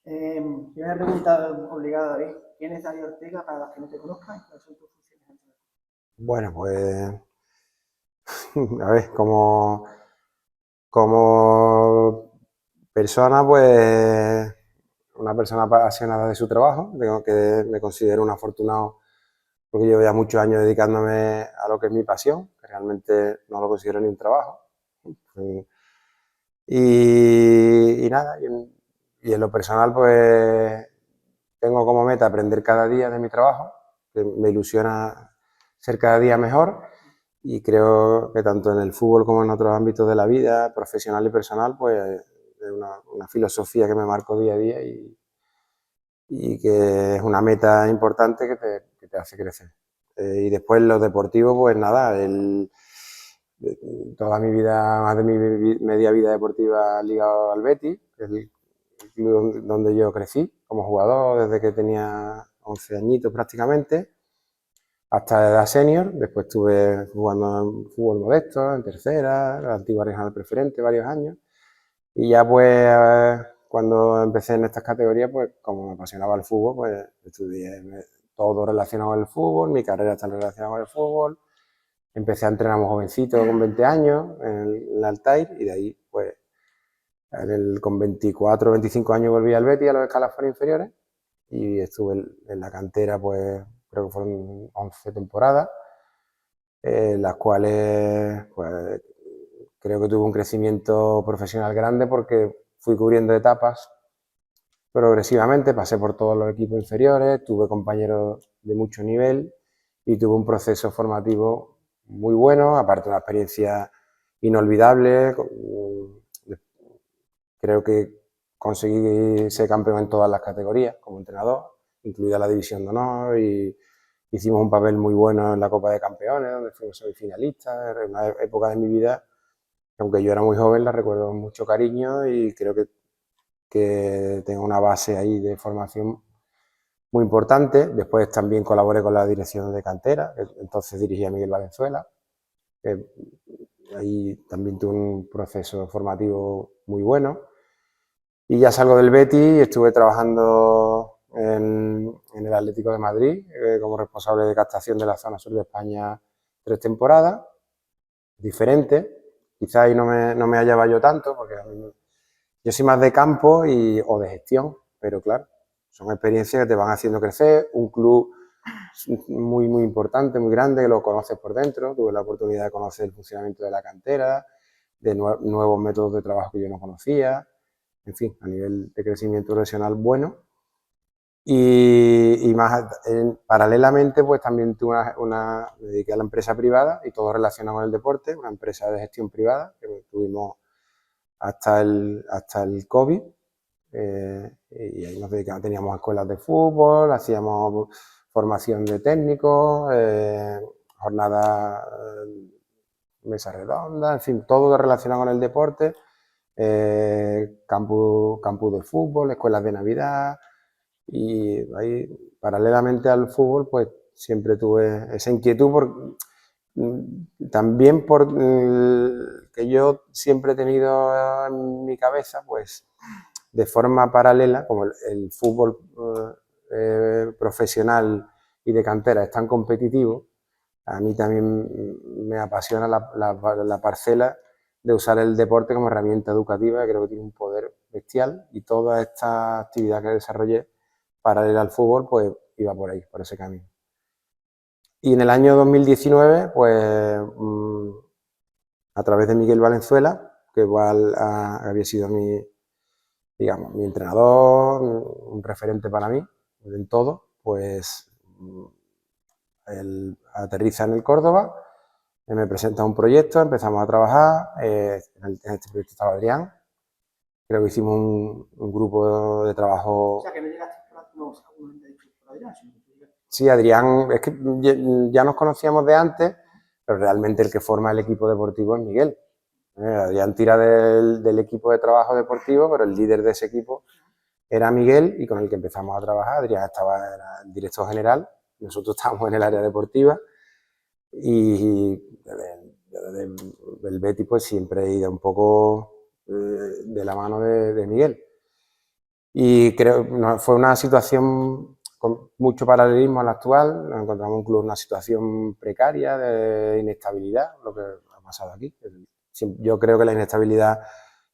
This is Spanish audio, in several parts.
Primera pregunta obligada, David. ¿Quién es David Ortega para los que no te conozcan? ¿Cuáles son tus funciones en tu vida? Bueno, pues, a ver, como persona, pues, una persona apasionada de su trabajo, tengo que me considero un afortunado porque llevo ya muchos años dedicándome a lo que es mi pasión, que realmente no lo considero ni un trabajo. Y nada, y en lo personal, pues, tengo como meta aprender cada día de mi trabajo, que me ilusiona ser cada día mejor. Y creo que tanto en el fútbol como en otros ámbitos de la vida, profesional y personal, pues es una filosofía que me marco día a día y que es una meta importante que te hace crecer. Y después lo deportivo, pues nada, toda mi vida, más de mi media vida deportiva ligado al Betis, que es el club donde yo crecí como jugador desde que tenía 11 añitos prácticamente hasta la edad senior. Después estuve jugando en fútbol modesto, en tercera, la antigua regional preferente, varios años. Y ya pues cuando empecé en estas categorías, pues como me apasionaba el fútbol, pues estudié todo relacionado con el fútbol, mi carrera está relacionada con el fútbol. Empecé a entrenar muy jovencito, con 20 años, en el Altair, y de ahí, pues, con 24 o 25 años volví al Betis, a los escalafones inferiores, y estuve en la cantera, pues, creo que fueron 11 temporadas, las cuales pues, creo que tuve un crecimiento profesional grande porque fui cubriendo etapas progresivamente, pasé por todos los equipos inferiores, tuve compañeros de mucho nivel y tuve un proceso formativo muy bueno, aparte de una experiencia inolvidable. Creo que conseguí ser campeón en todas las categorías como entrenador, incluida la división de honor, y hicimos un papel muy bueno en la Copa de Campeones, donde fuimos semifinalistas. Era una época de mi vida que, aunque yo era muy joven, la recuerdo con mucho cariño y creo que tengo una base ahí de formación muy importante. Después también colaboré con la dirección de cantera, entonces dirigía a Miguel Valenzuela. Ahí también tuve un proceso formativo muy bueno. Y ya salgo del Betis y estuve trabajando en el Atlético de Madrid como responsable de captación de la zona sur de España 3 temporadas, diferentes. Quizá ahí no me hallaba yo tanto, porque yo soy más de campo o de gestión, pero claro, son experiencias que te van haciendo crecer. Un club muy, muy importante, muy grande, que lo conoces por dentro. Tuve la oportunidad de conocer el funcionamiento de la cantera, de nuevos métodos de trabajo que yo no conocía, en fin, a nivel de crecimiento profesional bueno. Y más paralelamente, pues también tuve me dediqué a la empresa privada y todo relacionado con el deporte, una empresa de gestión privada que tuvimos hasta el COVID. Y ahí nos dedicamos, teníamos escuelas de fútbol, hacíamos formación de técnicos, jornadas, mesa redonda, en fin, todo relacionado con el deporte, campus de fútbol, escuelas de Navidad. Y ahí, paralelamente al fútbol, pues siempre tuve esa inquietud también por que yo siempre he tenido en mi cabeza, pues de forma paralela, como el fútbol profesional y de cantera es tan competitivo, a mí también me apasiona la parcela de usar el deporte como herramienta educativa, que creo que tiene un poder bestial, y toda esta actividad que desarrollé paralela al fútbol, pues iba por ahí, por ese camino. Y en el año 2019, pues a través de Miguel Valenzuela, que igual había sido digamos, mi entrenador, un referente para mí en todo, pues él aterriza en el Córdoba, me presenta un proyecto, empezamos a trabajar, en este proyecto estaba Adrián, creo que hicimos un grupo de O trabajo. sea, que no llegaste por la, no, seguramente dicho por Adrián, sino que tú llegaste. Sí, Adrián, es que ya nos conocíamos de antes, pero realmente el que forma el equipo deportivo es Miguel. Adrián tira del equipo de trabajo deportivo, pero el líder de ese equipo era Miguel, y con el que empezamos a trabajar. Adrián era el director general, nosotros estábamos en el área deportiva, y desde el Betis pues siempre he ido un poco de la mano de Miguel. Y creo que fue una situación con mucho paralelismo a la actual. Nos encontramos un club en una situación precaria de inestabilidad, lo que ha pasado aquí. Yo creo que la inestabilidad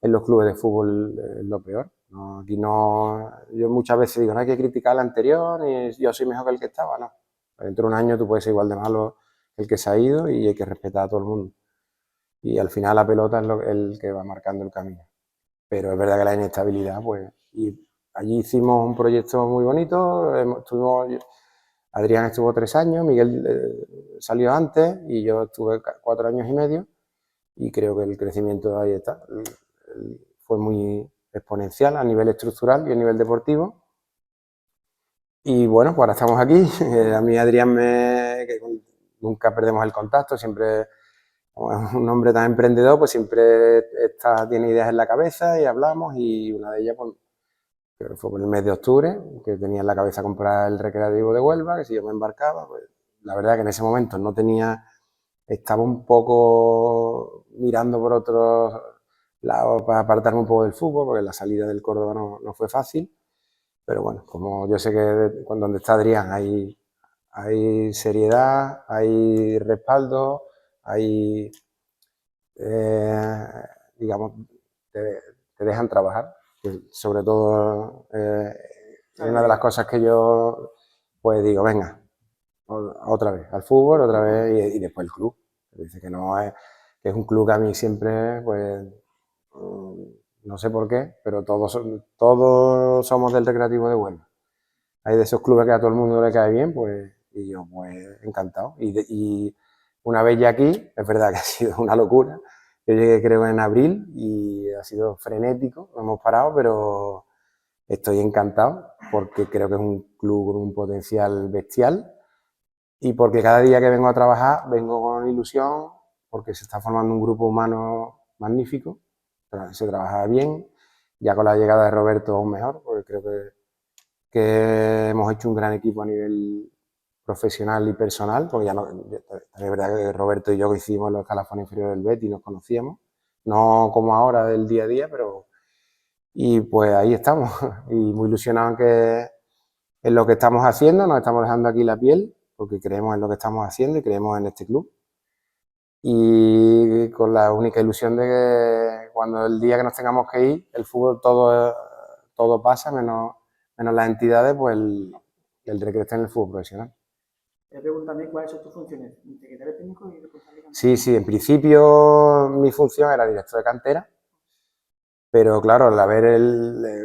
en los clubes de fútbol es lo peor. No, aquí no, yo muchas veces digo, no hay que criticar al anterior y yo soy mejor que el que estaba, no. Dentro de un año tú puedes ser igual de malo el que se ha ido y hay que respetar a todo el mundo. Y al final la pelota es el que va marcando el camino. Pero es verdad que la inestabilidad, pues, y allí hicimos un proyecto muy bonito, Adrián estuvo 3 años, Miguel salió antes y yo estuve 4 años y medio y creo que el crecimiento ahí está. Fue muy exponencial a nivel estructural y a nivel deportivo. Y bueno, pues ahora estamos aquí. A mí Adrián que nunca perdemos el contacto, siempre, como es un hombre tan emprendedor, pues siempre tiene ideas en la cabeza y hablamos y una de ellas, pues, creo que fue por el mes de octubre, que tenía en la cabeza comprar el Recreativo de Huelva, que si yo me embarcaba, pues la verdad que en ese momento no tenía, estaba un poco mirando por otros lados para apartarme un poco del fútbol, porque la salida del Córdoba no fue fácil. Pero bueno, como yo sé que donde está Adrián hay seriedad, hay respaldo, hay, digamos, te dejan trabajar. Que sobre todo es una de las cosas que yo pues digo, venga, otra vez al fútbol, otra vez y después el club. Dice que no es, que es un club que a mí siempre, pues, no sé por qué, pero todos somos del Recreativo de Huelva. Hay de esos clubes que a todo el mundo le cae bien, pues, y yo, pues, encantado. Y una vez ya aquí, es verdad que ha sido una locura. Yo llegué, creo, en abril y ha sido frenético, no hemos parado, pero estoy encantado porque creo que es un club con un potencial bestial y porque cada día que vengo a trabajar vengo con ilusión, porque se está formando un grupo humano magnífico, se trabaja bien, ya con la llegada de Roberto aún mejor, porque creo que hemos hecho un gran equipo a nivel profesional y personal, porque ya no, es verdad que Roberto y yo coincidimos en los escalafones inferiores del Betis, nos conocíamos, no como ahora del día a día, pero y pues ahí estamos, y muy ilusionados en lo que estamos haciendo, nos estamos dejando aquí la piel, porque creemos en lo que estamos haciendo y creemos en este club. Y con la única ilusión de que cuando el día que nos tengamos que ir, el fútbol todo pasa, menos las entidades, pues el Recreo está en el fútbol profesional. Te pregunto también cuáles son tus funciones, secretario técnico y responsable de cantera. Sí, en principio mi función era director de cantera, pero claro, al haber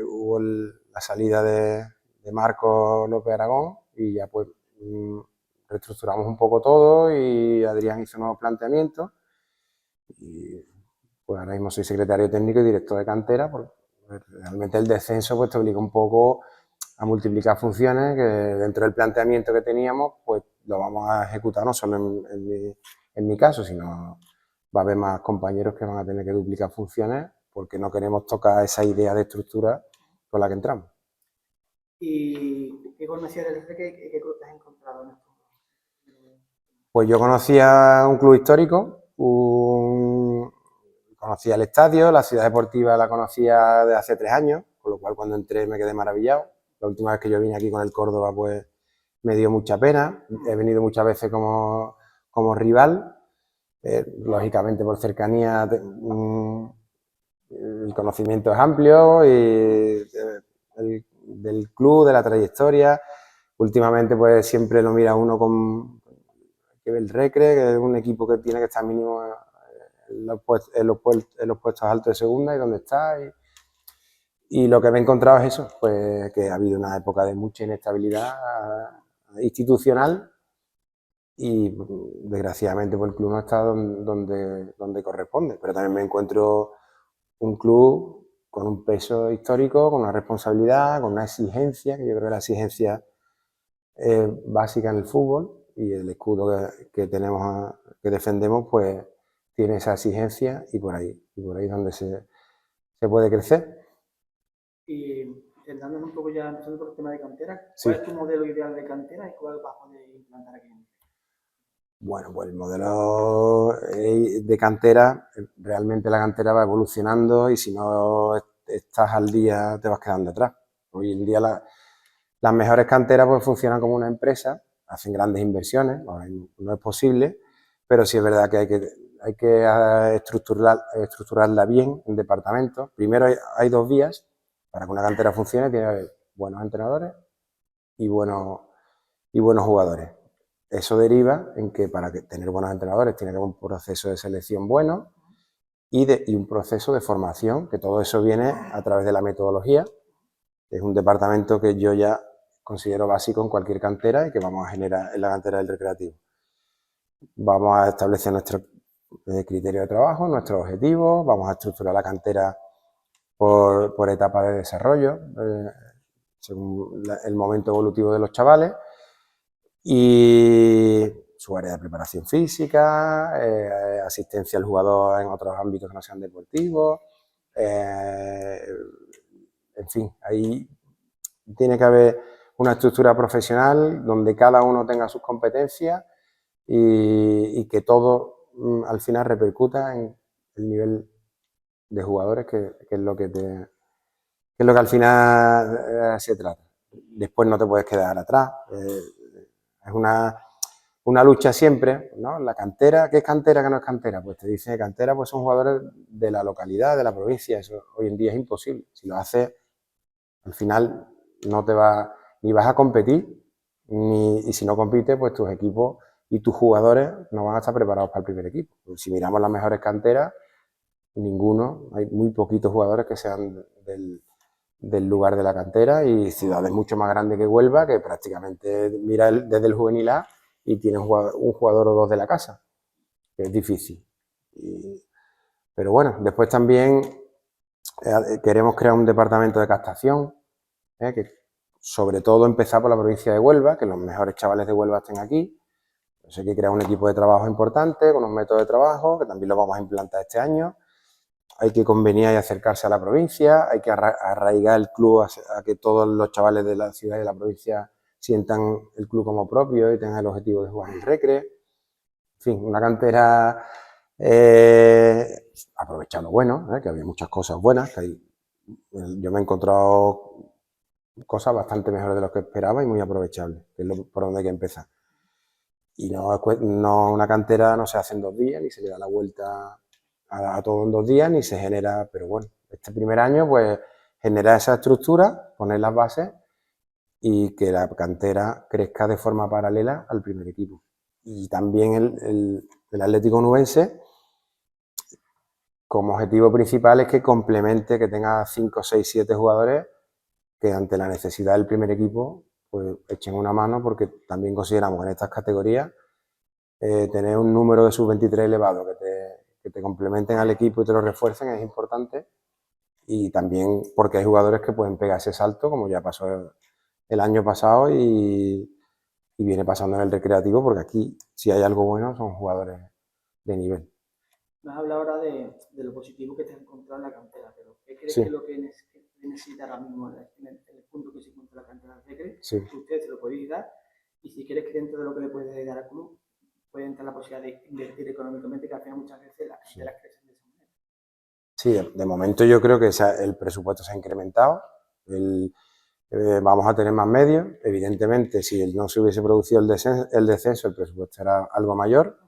hubo la salida de Marco López Aragón y ya pues reestructuramos un poco todo y Adrián hizo nuevos planteamientos y pues ahora mismo soy secretario técnico y director de cantera, porque realmente el descenso pues te obliga un poco a multiplicar funciones que dentro del planteamiento que teníamos pues lo vamos a ejecutar no solo en mi caso, sino va a haber más compañeros que van a tener que duplicar funciones porque no queremos tocar esa idea de estructura con la que entramos. ¿Y qué conocías del Recre y qué club te has encontrado en esto? Pues yo conocía un club histórico, conocía el estadio, la ciudad deportiva la conocía de hace 3 años, con lo cual cuando entré me quedé maravillado. La última vez que yo vine aquí con el Córdoba pues me dio mucha pena, he venido muchas veces como rival, lógicamente por cercanía el conocimiento es amplio y del club, de la trayectoria. Últimamente pues siempre lo mira uno con que el Recre, que es un equipo que tiene que estar mínimo en los puestos altos de segunda y donde está. Y lo que me he encontrado es eso, pues que ha habido una época de mucha inestabilidad institucional y desgraciadamente pues, el club no está donde corresponde, pero también me encuentro un club con un peso histórico, con una responsabilidad, con una exigencia, que yo creo que la exigencia es básica en el fútbol y el escudo que tenemos, que defendemos, pues tiene esa exigencia y por ahí es donde se puede crecer. Y centrándonos un poco ya, empezando por el tema de cantera, Sí. ¿cuál es tu modelo ideal de cantera y cuál vas a poder implantar aquí? Bueno, pues el modelo de cantera, realmente la cantera va evolucionando y si no estás al día te vas quedando atrás. Hoy en día las mejores canteras pues funcionan como una empresa, hacen grandes inversiones, no es posible, pero sí es verdad que hay que estructurarla bien en departamentos. Primero hay dos vías. Para que una cantera funcione tiene que haber buenos entrenadores y buenos jugadores. Eso deriva en que para tener buenos entrenadores tiene que haber un proceso de selección bueno y un proceso de formación, que todo eso viene a través de la metodología. Es un departamento que yo ya considero básico en cualquier cantera y que vamos a generar en la cantera del Recreativo. Vamos a establecer nuestro criterio de trabajo, nuestros objetivos, vamos a estructurar la cantera por etapas de desarrollo, según el momento evolutivo de los chavales, y su área de preparación física, asistencia al jugador en otros ámbitos que no sean deportivos, en fin, ahí tiene que haber una estructura profesional donde cada uno tenga sus competencias y que todo al final repercuta en el nivel de jugadores que es lo que al final se trata. Después no te puedes quedar atrás. Es una lucha siempre, ¿no? La cantera, ¿qué es cantera, qué no es cantera? Pues te dice cantera, pues son jugadores de la localidad, de la provincia. Eso hoy en día es imposible. Si lo haces, al final no te ni vas a competir, y si no compites, pues tus equipos y tus jugadores no van a estar preparados para el primer equipo. Pues si miramos las mejores canteras, ninguno, hay muy poquitos jugadores que sean del lugar de la cantera, y ciudades mucho más grandes que Huelva, que prácticamente mira desde el juvenil A y tiene un jugador o dos de la casa, que es difícil. Pero bueno, después también queremos crear un departamento de captación, que sobre todo empezar por la provincia de Huelva, que los mejores chavales de Huelva estén aquí. Entonces hay que crear un equipo de trabajo importante, con un método de trabajo, que también lo vamos a implantar este año. Hay que convenir y acercarse a la provincia, hay que arraigar el club a que todos los chavales de la ciudad y de la provincia sientan el club como propio y tengan el objetivo de jugar en el Recre. En fin, una cantera aprovechar lo bueno, que había muchas cosas buenas, yo me he encontrado cosas bastante mejores de lo que esperaba y muy aprovechables, que es por donde hay que empezar. Y una cantera no se hace en 2 días, ni se le da la vuelta a todo en 2 días, ni se genera, pero bueno, este primer año pues generar esa estructura, poner las bases y que la cantera crezca de forma paralela al primer equipo. Y también el Atlético Nubense, como objetivo principal, es que complemente, que tenga 5, 6, 7 jugadores que ante la necesidad del primer equipo pues echen una mano, porque también consideramos que en estas categorías tener un número de sub-23 elevado que te complementen al equipo y te lo refuercen es importante, y también porque hay jugadores que pueden pegar ese salto, como ya pasó el año pasado y viene pasando en el Recreativo, porque aquí si hay algo bueno son jugadores de nivel. Me has hablado ahora de lo positivo que te has encontrado en la cantera, pero ¿qué crees Sí. que es lo que necesita ahora mismo en el punto que se encuentra la cantera del Recre? Sí. Ustedes se lo podéis dar, y si crees que dentro de lo que le puedes dar al club puede entrar la posibilidad de invertir económicamente, que al final muchas veces las canteras crecen de esa manera. Sí, de momento yo creo que el presupuesto se ha incrementado, vamos a tener más medios. Evidentemente, si no se hubiese producido el descenso, el presupuesto era algo mayor,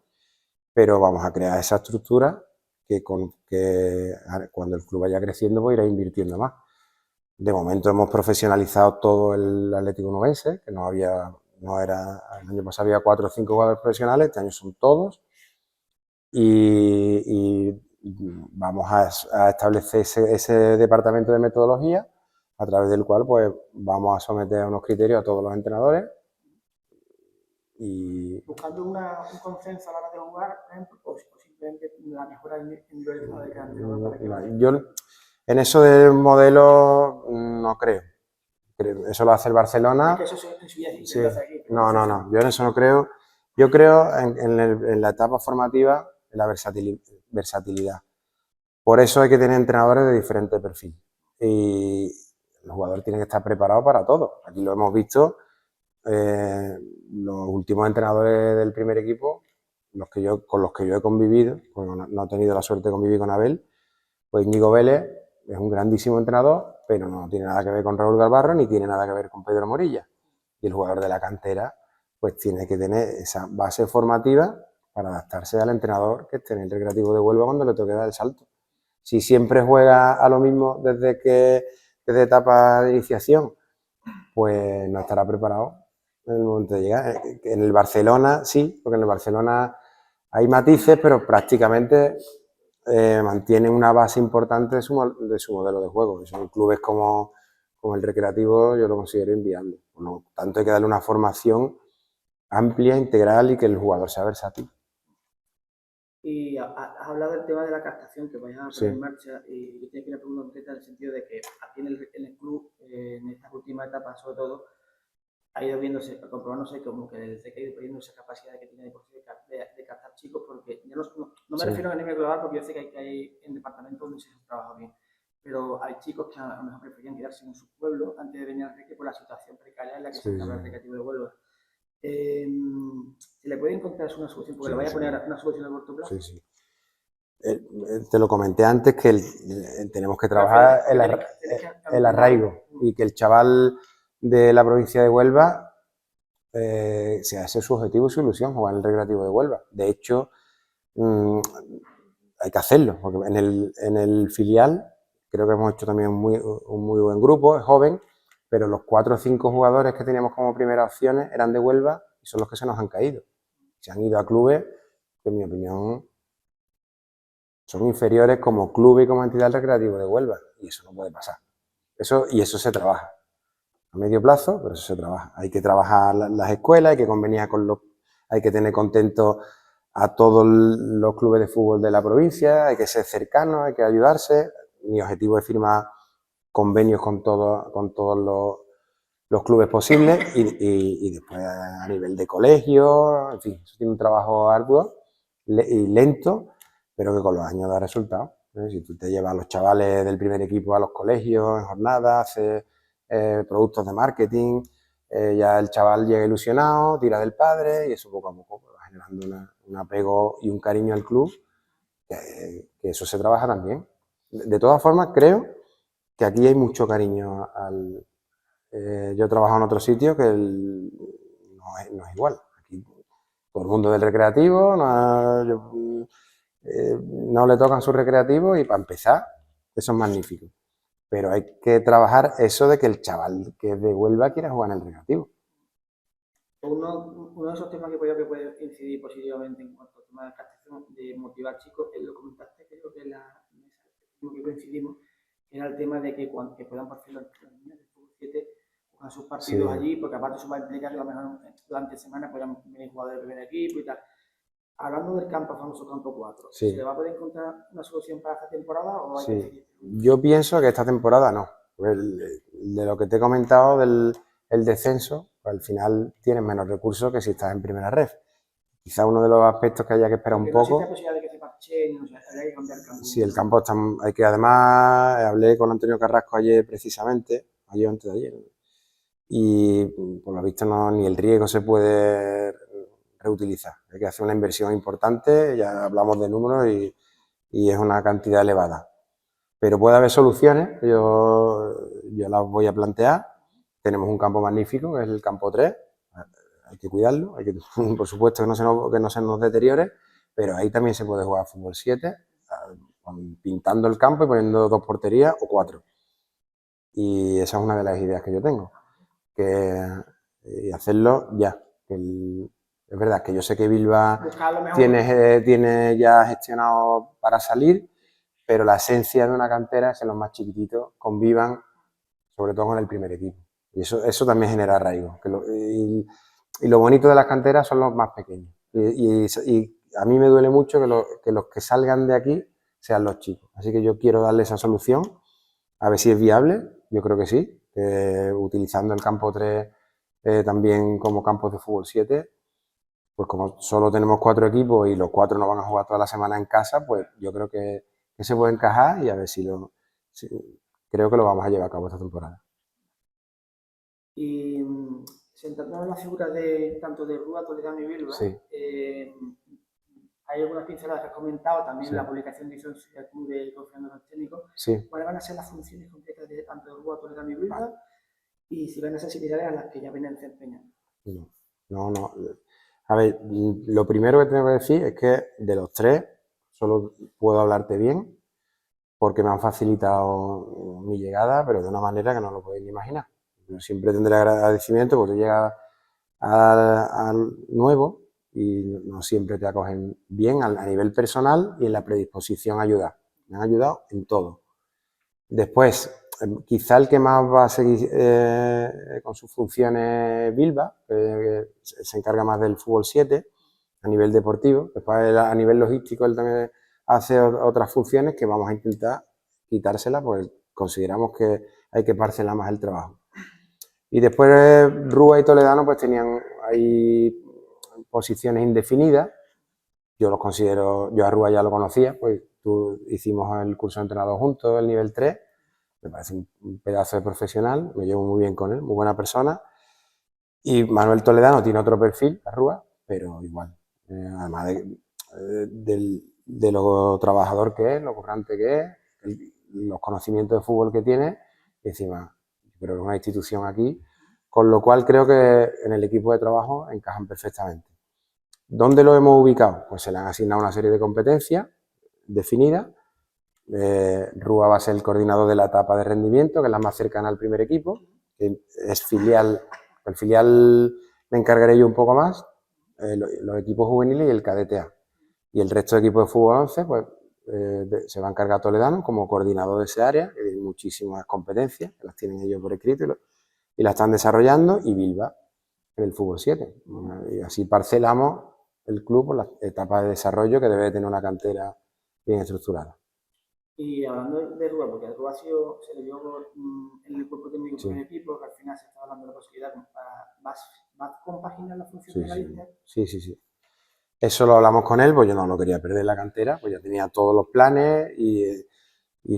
pero vamos a crear esa estructura que cuando el club vaya creciendo pues irá invirtiendo más. De momento hemos profesionalizado todo el Atlético Nubense, que el año pasado había 4 o 5 jugadores profesionales, este año son todos, y vamos a establecer ese departamento de metodología, a través del cual pues vamos a someter a unos criterios a todos los entrenadores. Buscando un consenso a la hora de jugar, por ejemplo, o simplemente la mejora individualizada de cada entrenador. Yo en eso del modelo no creo. Eso lo hace el Barcelona. Es que eso sí. No, yo en eso no creo. Yo creo en la etapa formativa, en la versatilidad. Por eso hay que tener entrenadores de diferente perfil. Y el jugador tiene que estar preparado para todo. Aquí lo hemos visto. Los últimos entrenadores del primer equipo, con los que yo he convivido, pues no he tenido la suerte de convivir con Abel, pues Íñigo Vélez es un grandísimo entrenador, pero no tiene nada que ver con Raúl Galvarro ni tiene nada que ver con Pedro Morilla. Y el jugador de la cantera pues tiene que tener esa base formativa para adaptarse al entrenador que esté en el Recreativo de Huelva cuando le toque dar el salto. Si siempre juega a lo mismo desde etapa de iniciación, pues no estará preparado en el momento de llegar. En el Barcelona sí, porque en el Barcelona hay matices, pero prácticamente mantienen una base importante de su modelo de juego. Son clubes como el Recreativo, yo lo considero inviable. Por lo tanto, hay que darle una formación amplia, integral y que el jugador sea versátil. Y has hablado del tema de la captación que vais a poner en marcha, y yo tenía que una pregunta concreta en el sentido de que aquí en el club, en estas últimas etapas sobre todo, ha ido viéndose, comprobándose como que el CEC ha ido perdiendo esa capacidad que tiene de captar chicos, porque yo no me refiero a nivel global, porque yo sé que hay en departamentos donde se trabaja bien, pero hay chicos que a lo mejor preferían quedarse en su pueblo antes de venir al Recre por la situación precaria en la que se encuentra el Recreativo de Huelva. ¿Se le puede encontrar una solución? Porque le vaya a poner una solución a corto plazo. Sí. Te lo comenté antes que tenemos que trabajar el arraigo y que el chaval de la provincia de Huelva sea ese su objetivo y su ilusión, jugar en el Recreativo de Huelva. De hecho, hay que hacerlo, porque en el filial creo que hemos hecho también un muy buen grupo, es joven, pero los 4 o 5 jugadores que teníamos como primeras opciones eran de Huelva y son los que se nos han caído. Se han ido a clubes que, en mi opinión, son inferiores como club y como entidad del Recreativo de Huelva, y eso no puede pasar. Eso se trabaja a medio plazo, pero eso se trabaja. Hay que trabajar las escuelas, hay que convenir hay que tener contentos a todos los clubes de fútbol de la provincia, hay que ser cercanos, hay que ayudarse. Mi objetivo es firmar convenios con todos los clubes posibles y después a nivel de colegio, en fin, eso tiene un trabajo arduo y lento, pero que con los años da resultados. Si tú te llevas a los chavales del primer equipo a los colegios en jornadas, haces productos de marketing, ya el chaval llega ilusionado, tira del padre y eso poco a poco va generando un apego y un cariño al club, que eso se trabaja también. De todas formas, creo que aquí hay mucho cariño yo he trabajado en otro sitio que no es igual. Aquí todo el mundo del recreativo, no le tocan su recreativo y para empezar, eso es magnífico. Pero hay que trabajar eso de que el chaval que es de Huelva quiera jugar en el recreativo. Uno de esos temas que puede incidir positivamente en cuanto al tema de captación, de motivar chicos, lo comentaste, creo que en la mesa que coincidimos, era el tema de que puedan por fin los niños del fútbol 7 juegan sus partidos allí, porque aparte eso va a implicar que a lo mejor durante semana puedan venir jugadores del primer equipo y tal. Hablando del campo, famoso campo 4, ¿se le va a poder encontrar una solución para esta temporada o hay que decidir? Yo pienso que esta temporada no. De lo que te he comentado del descenso, pues al final tienes menos recursos que si estás en primera red. Quizá uno de los aspectos que haya que esperar un poco. ¿No existe la posibilidad de que se parche, no sé, haya que cambiar el campo? Sí, el campo está. Hay que además, hablé con Antonio Carrasco ayer precisamente, ayer o antes de ayer, y por lo visto ni el riego se puede reutilizar. Hay que hacer una inversión importante, ya hablamos de números y es una cantidad elevada. Pero puede haber soluciones, yo las voy a plantear. Tenemos un campo magnífico, que es el campo 3, hay que cuidarlo, por supuesto que no se nos deteriore, pero ahí también se puede jugar fútbol 7, pintando el campo y poniendo 2 porterías o 4. Y esa es una de las ideas que yo tengo, y hacerlo ya. Es verdad que yo sé que Bilba tiene ya gestionado para salir, pero la esencia de una cantera es que los más chiquititos convivan, sobre todo con el primer equipo. Y eso también genera arraigo. Y lo bonito de las canteras son los más pequeños. Y a mí me duele mucho que los que salgan de aquí sean los chicos. Así que yo quiero darle esa solución, a ver si es viable. Yo creo que sí, utilizando el campo 3 también como campos de fútbol 7, pues como solo tenemos 4 equipos y los 4 no van a jugar toda la semana en casa, pues yo creo que se puede encajar y a ver creo que lo vamos a llevar a cabo esta temporada. Y sentándonos en la figura tanto de Rúa, Toledano y Bilba, hay algunas pinceladas que has comentado, también Sí. la publicación de ISO del Club de Confianza de los Técnicos. Sí. ¿Cuáles van a ser las funciones concretas de tanto de Rúa, Toledano y Bilbao? Y si van a ser similares a las que ya vienen desempeñando. No. A ver, lo primero que tengo que decir es que de los tres solo puedo hablarte bien porque me han facilitado mi llegada, pero de una manera que no lo podéis ni imaginar. Yo siempre tendré agradecimiento porque tú llegas al nuevo y no siempre te acogen bien a nivel personal y en la predisposición a ayudar. Me han ayudado en todo. Después, quizá el que más va a seguir con sus funciones Bilba, que se encarga más del fútbol 7 a nivel deportivo. Después a nivel logístico él también hace otras funciones que vamos a intentar quitárselas porque consideramos que hay que parcelar más el trabajo. Y después Rúa y Toledano pues tenían ahí posiciones indefinidas. Yo los considero, yo a Rúa ya lo conocía, pues hicimos el curso de entrenador juntos, el nivel 3. Me parece un pedazo de profesional, me llevo muy bien con él, muy buena persona. Y Manuel Toledano tiene otro perfil, a Rúa, pero igual. Además de lo trabajador que es, lo currante que es, los conocimientos de fútbol que tiene, y encima, creo que es una institución aquí, con lo cual creo que en el equipo de trabajo encajan perfectamente. ¿Dónde lo hemos ubicado? Pues se le han asignado una serie de competencias definidas. Rúa va a ser el coordinador de la etapa de rendimiento, que es la más cercana al primer equipo, que es filial. El filial me encargaré yo un poco más, los equipos juveniles y el cadete A. Y el resto de equipos de fútbol 11, pues se va a encargar Toledano como coordinador de ese área, que tiene muchísimas competencias, que las tienen ellos por escrito y las están desarrollando, y Bilba en el fútbol 7. Y así parcelamos el club por las etapas de desarrollo que debe tener una cantera bien estructurada. Y hablando de Rúa, porque Rúa se le dio en el cuerpo técnico con el equipo, que al final se está hablando de la posibilidad, ¿vas a compaginar la función de la lista? Sí. Eso lo hablamos con él, pues yo no lo quería perder la cantera, pues ya tenía todos los planes y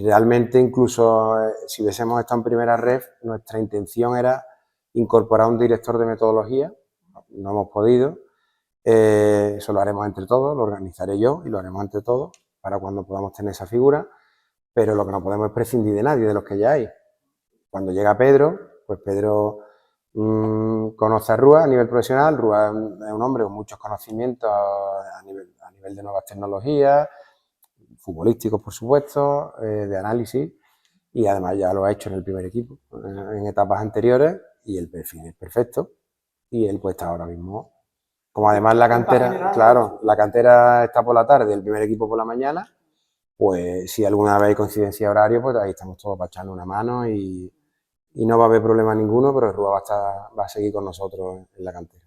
realmente incluso si hubiésemos estado en primera ref, nuestra intención era incorporar un director de metodología, no hemos podido, eso lo haremos entre todos, lo organizaré yo y lo haremos entre todos para cuando podamos tener esa figura, pero lo que no podemos es prescindir de nadie, de los que ya hay. Cuando llega Pedro, pues Pedro conoce a Rúa a nivel profesional. Rúa es un hombre con muchos conocimientos a nivel de nuevas tecnologías, futbolísticos por supuesto, de análisis, y además ya lo ha hecho en el primer equipo, en etapas anteriores, y el perfil es perfecto, y él pues está ahora mismo, como además la cantera, claro, la cantera está por la tarde, el primer equipo por la mañana, pues si alguna vez hay coincidencia de horario, pues ahí estamos todos para echarle una mano y no va a haber problema ninguno, pero Rúa va a seguir con nosotros en la cantera.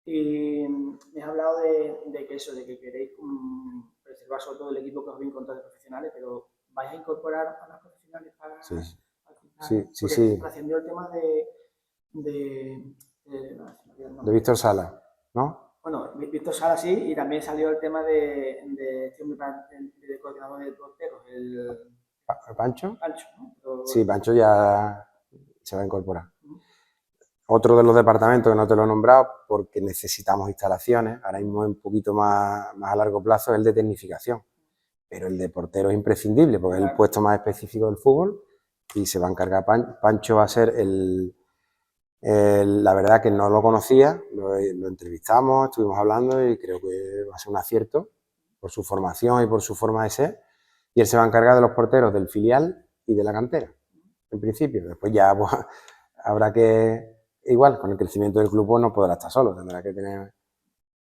Y me has hablado de que eso, de que queréis preservar sobre todo el equipo que os habéis encontrado de profesionales, pero ¿vais a incorporar a los profesionales para al final? Sí. Trascendió el tema de Víctor Sala, ¿no? Bueno, Víctor Sala sí, y también salió el tema de coordinador de porteros, el ¿Pancho? Pancho, ¿no? Pero, sí, Pancho ya se va a incorporar. Otro de los departamentos que no te lo he nombrado porque necesitamos instalaciones, ahora mismo es un poquito más a largo plazo, es el de tecnificación, pero el de portero es imprescindible porque es el puesto más específico del fútbol y se va a encargar Pancho. Va a ser la verdad que no lo conocía, lo entrevistamos, estuvimos hablando y creo que va a ser un acierto por su formación y por su forma de ser, y él se va a encargar de los porteros del filial y de la cantera, en principio. Después ya pues, habrá que, igual, con el crecimiento del club pues, no podrá estar solo, tendrá que tener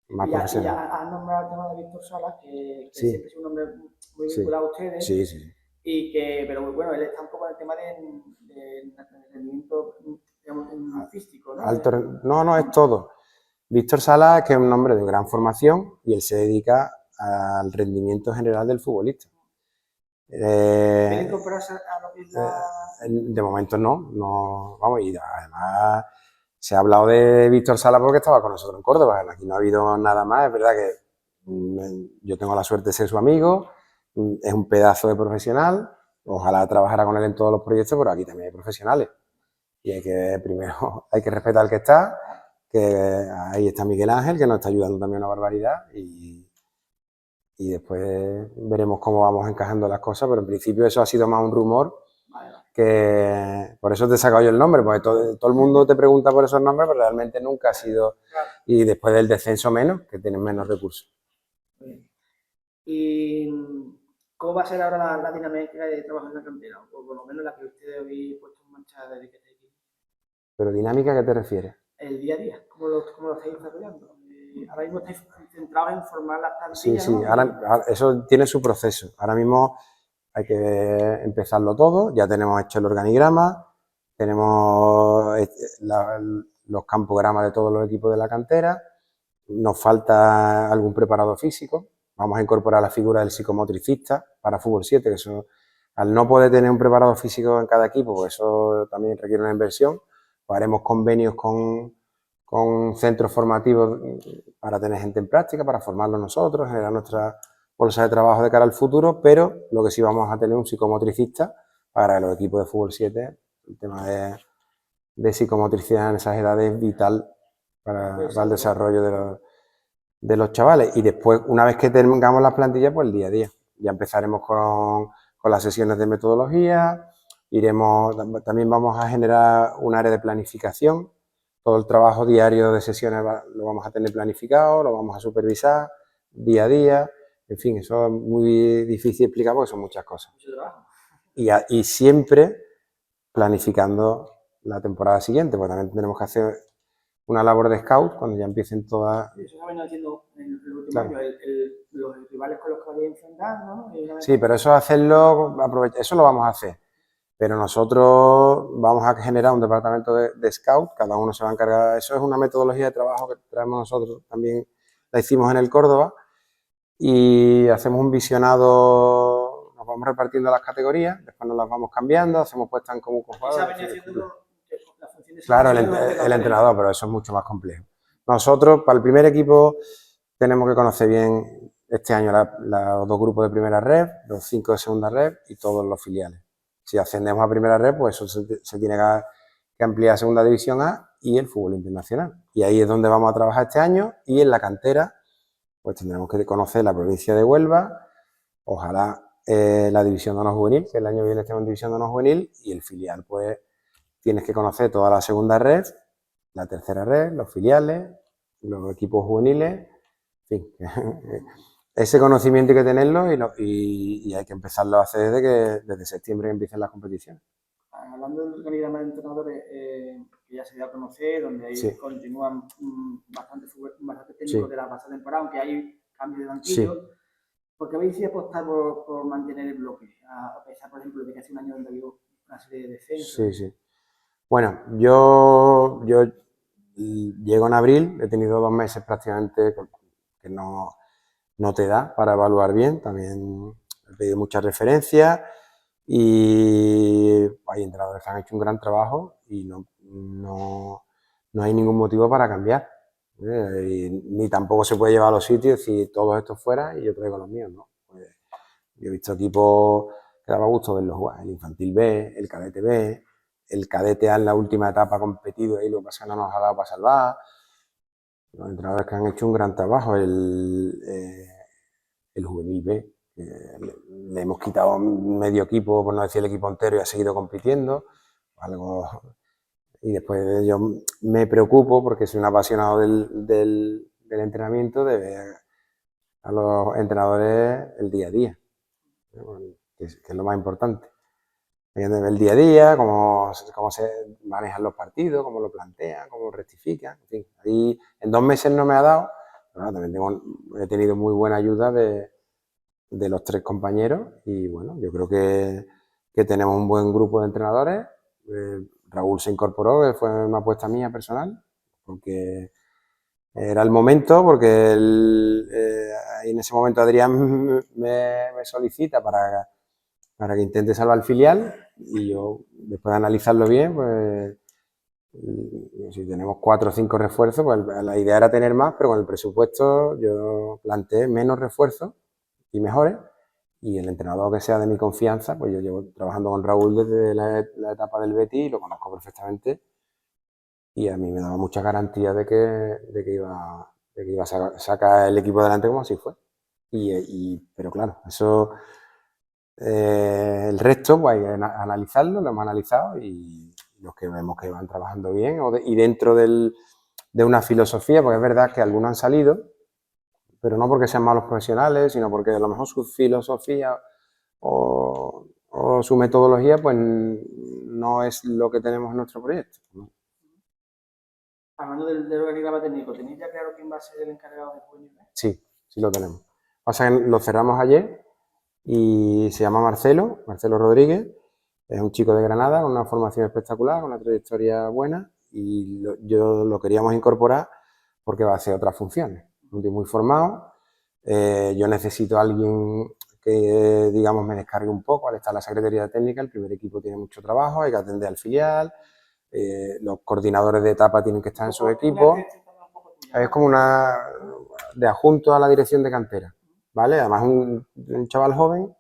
más profesionales. Y ya has nombrado el tema de Víctor Salas, que siempre es un nombre muy vinculado a ustedes. Sí. Y que, pero bueno, él está un poco en el tema del rendimiento artístico, ¿no? No, es todo. Víctor Salas, que es un hombre de gran formación y él se dedica al rendimiento general del futbolista. ¿Quiere incorporarse a lo que es la...? De momento no, vamos, y además se ha hablado de Víctor Salas porque estaba con nosotros en Córdoba, aquí no ha habido nada más, es verdad que yo tengo la suerte de ser su amigo, es un pedazo de profesional, ojalá trabajara con él en todos los proyectos, pero aquí también hay profesionales y primero hay que respetar al que está, que ahí está Miguel Ángel, que nos está ayudando también una barbaridad, y y después veremos cómo vamos encajando las cosas, pero en principio eso ha sido más un rumor, que por eso te he sacado yo el nombre, porque todo el mundo te pregunta por esos nombres, pero realmente nunca ha sido, y después del descenso menos, que tienen menos recursos. ¿Y cómo va a ser ahora la dinámica de trabajo en la cantera? O por lo menos la que ustedes habéis puesto en marcha desde que estáis aquí. ¿Pero dinámica a qué te refieres? El día a día, ¿cómo lo estáis desarrollando? Ahora mismo estáis centrados en formar las Sí, plantillas, sí, ¿no? ahora eso tiene su proceso. Ahora mismo hay que empezarlo todo, ya tenemos hecho el organigrama, tenemos los campogramas de todos los equipos de la cantera, nos falta algún preparado físico, vamos a incorporar la figura del psicomotricista para fútbol 7, que eso, al no poder tener un preparado físico en cada equipo, pues eso también requiere una inversión, pues haremos convenios con centros formativos para tener gente en práctica, para formarlos nosotros, generar nuestra bolsa de trabajo de cara al futuro, pero lo que sí vamos a tener un psicomotricista para los equipos de fútbol 7, el tema de psicomotricidad en esas edades es vital para el desarrollo de los chavales. Y después, una vez que tengamos las plantillas, pues el día a día. Ya empezaremos con las sesiones de metodología, también vamos a generar un área de planificación. Todo el trabajo diario de sesiones lo vamos a tener planificado, lo vamos a supervisar día a día. En fin, eso es muy difícil de explicar porque son muchas cosas. Y siempre planificando la temporada siguiente, porque también tenemos que hacer una labor de scout cuando ya empiecen todas. Eso se ha venido haciendo en el último año, los rivales con los que vais a enfrentar, ¿no? Sí, pero eso eso lo vamos a hacer. Pero nosotros vamos a generar un departamento de scout, cada uno se va a encargar. Eso es una metodología de trabajo que traemos nosotros, también la hicimos en el Córdoba, y hacemos un visionado, nos vamos repartiendo las categorías, después nos las vamos cambiando, hacemos puestas en común con jugadores. Claro, el entrenador, pero eso es mucho más complejo. Nosotros, para el primer equipo, tenemos que conocer bien este año los dos grupos de primera red, los 5 de segunda red y todos los filiales. Si ascendemos a primera red, pues eso se tiene que ampliar a segunda división A y el fútbol internacional. Y ahí es donde vamos a trabajar este año, y en la cantera pues tendremos que conocer la provincia de Huelva, ojalá la división de honor juvenil, que el año que viene estemos en división de honor juvenil, y el filial, pues tienes que conocer toda la segunda red, la tercera red, los filiales, los equipos juveniles, en fin. Ese conocimiento hay que tenerlo y hay que empezarlo a hacer desde septiembre que empiecen las competiciones. Hablando del organigrama de entrenadores que ya se dio a conocer, donde ahí continúan bastante técnicos de la pasada temporada, aunque hay cambios de banquillo, ¿por qué habéis decidido apostar por mantener el bloque? A pesar, por ejemplo, de que hace un año donde había una serie de descensos. Sí. Bueno, yo llego en abril, he tenido 2 meses prácticamente que no te da para evaluar bien, también he pedido muchas referencias y hay entrenadores que han hecho un gran trabajo y no hay ningún motivo para cambiar. Ni tampoco se puede llevar a los sitios si todos estos fuera y yo traigo los míos, ¿no? Pues yo he visto equipos que daba gusto verlos jugar, el infantil B, el cadete B, el cadete A en la última etapa ha competido y lo que pasa es que no nos ha dado para salvar. Los entrenadores que han hecho un gran trabajo, el juvenil B, le hemos quitado medio equipo, por no decir el equipo entero, y ha seguido compitiendo. Y después yo me preocupo porque soy un apasionado del entrenamiento, de ver a los entrenadores el día a día, que es lo más importante. El día a día, cómo se manejan los partidos, cómo lo plantean, cómo lo rectifican. En fin, ahí en 2 meses no me ha dado, pero también he tenido muy buena ayuda de los 3 compañeros y bueno, yo creo que tenemos un buen grupo de entrenadores. Raúl se incorporó, que fue una apuesta mía personal, porque era el momento, porque en ese momento Adrián me solicita para que intente salvar el filial y yo, después de analizarlo bien, pues si tenemos 4 o 5 refuerzos, pues la idea era tener más, pero con el presupuesto yo planteé menos refuerzos y mejores, y el entrenador que sea de mi confianza, pues yo llevo trabajando con Raúl desde la etapa del Betis y lo conozco perfectamente y a mí me daba mucha garantía de que iba a sacar el equipo adelante como así fue. Pero claro, eso, el resto, pues hay que analizarlo, lo hemos analizado y los que vemos que van trabajando bien y dentro de una filosofía, porque es verdad que algunos han salido, pero no porque sean malos profesionales, sino porque a lo mejor su filosofía o su metodología pues no es lo que tenemos en nuestro proyecto, ¿no? Hablando del organigrama técnico, ¿tenéis ya claro quién va a ser el encargado de juveniles? Sí, sí lo tenemos. Pasa que lo cerramos ayer y se llama Marcelo Rodríguez, es un chico de Granada con una formación espectacular, con una trayectoria buena y yo lo queríamos incorporar porque va a hacer otras funciones. Un tío muy formado, yo necesito a alguien que, digamos, me descargue un poco. Al estar la Secretaría Técnica, el primer equipo tiene mucho trabajo, hay que atender al filial, los coordinadores de etapa tienen que estar en sus equipos. Es como una de adjunto a la dirección de cantera, ¿vale? Además un chaval joven,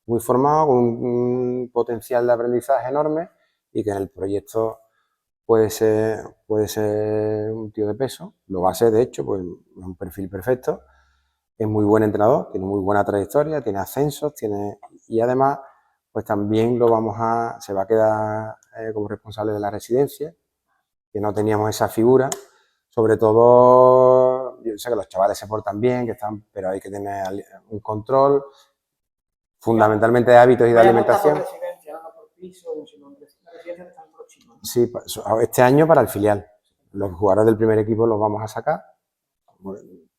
muy formado, con un potencial de aprendizaje enorme y que en el proyecto puede ser un tío de peso, lo va a ser de hecho, pues es un perfil perfecto, es muy buen entrenador, tiene muy buena trayectoria, tiene ascensos, y además pues también se va a quedar como responsable de la residencia, que no teníamos esa figura, sobre todo, yo sé que los chavales se portan bien, pero hay que tener un control, fundamentalmente de hábitos y de alimentación. Sí, este año para el filial. Los jugadores del primer equipo los vamos a sacar,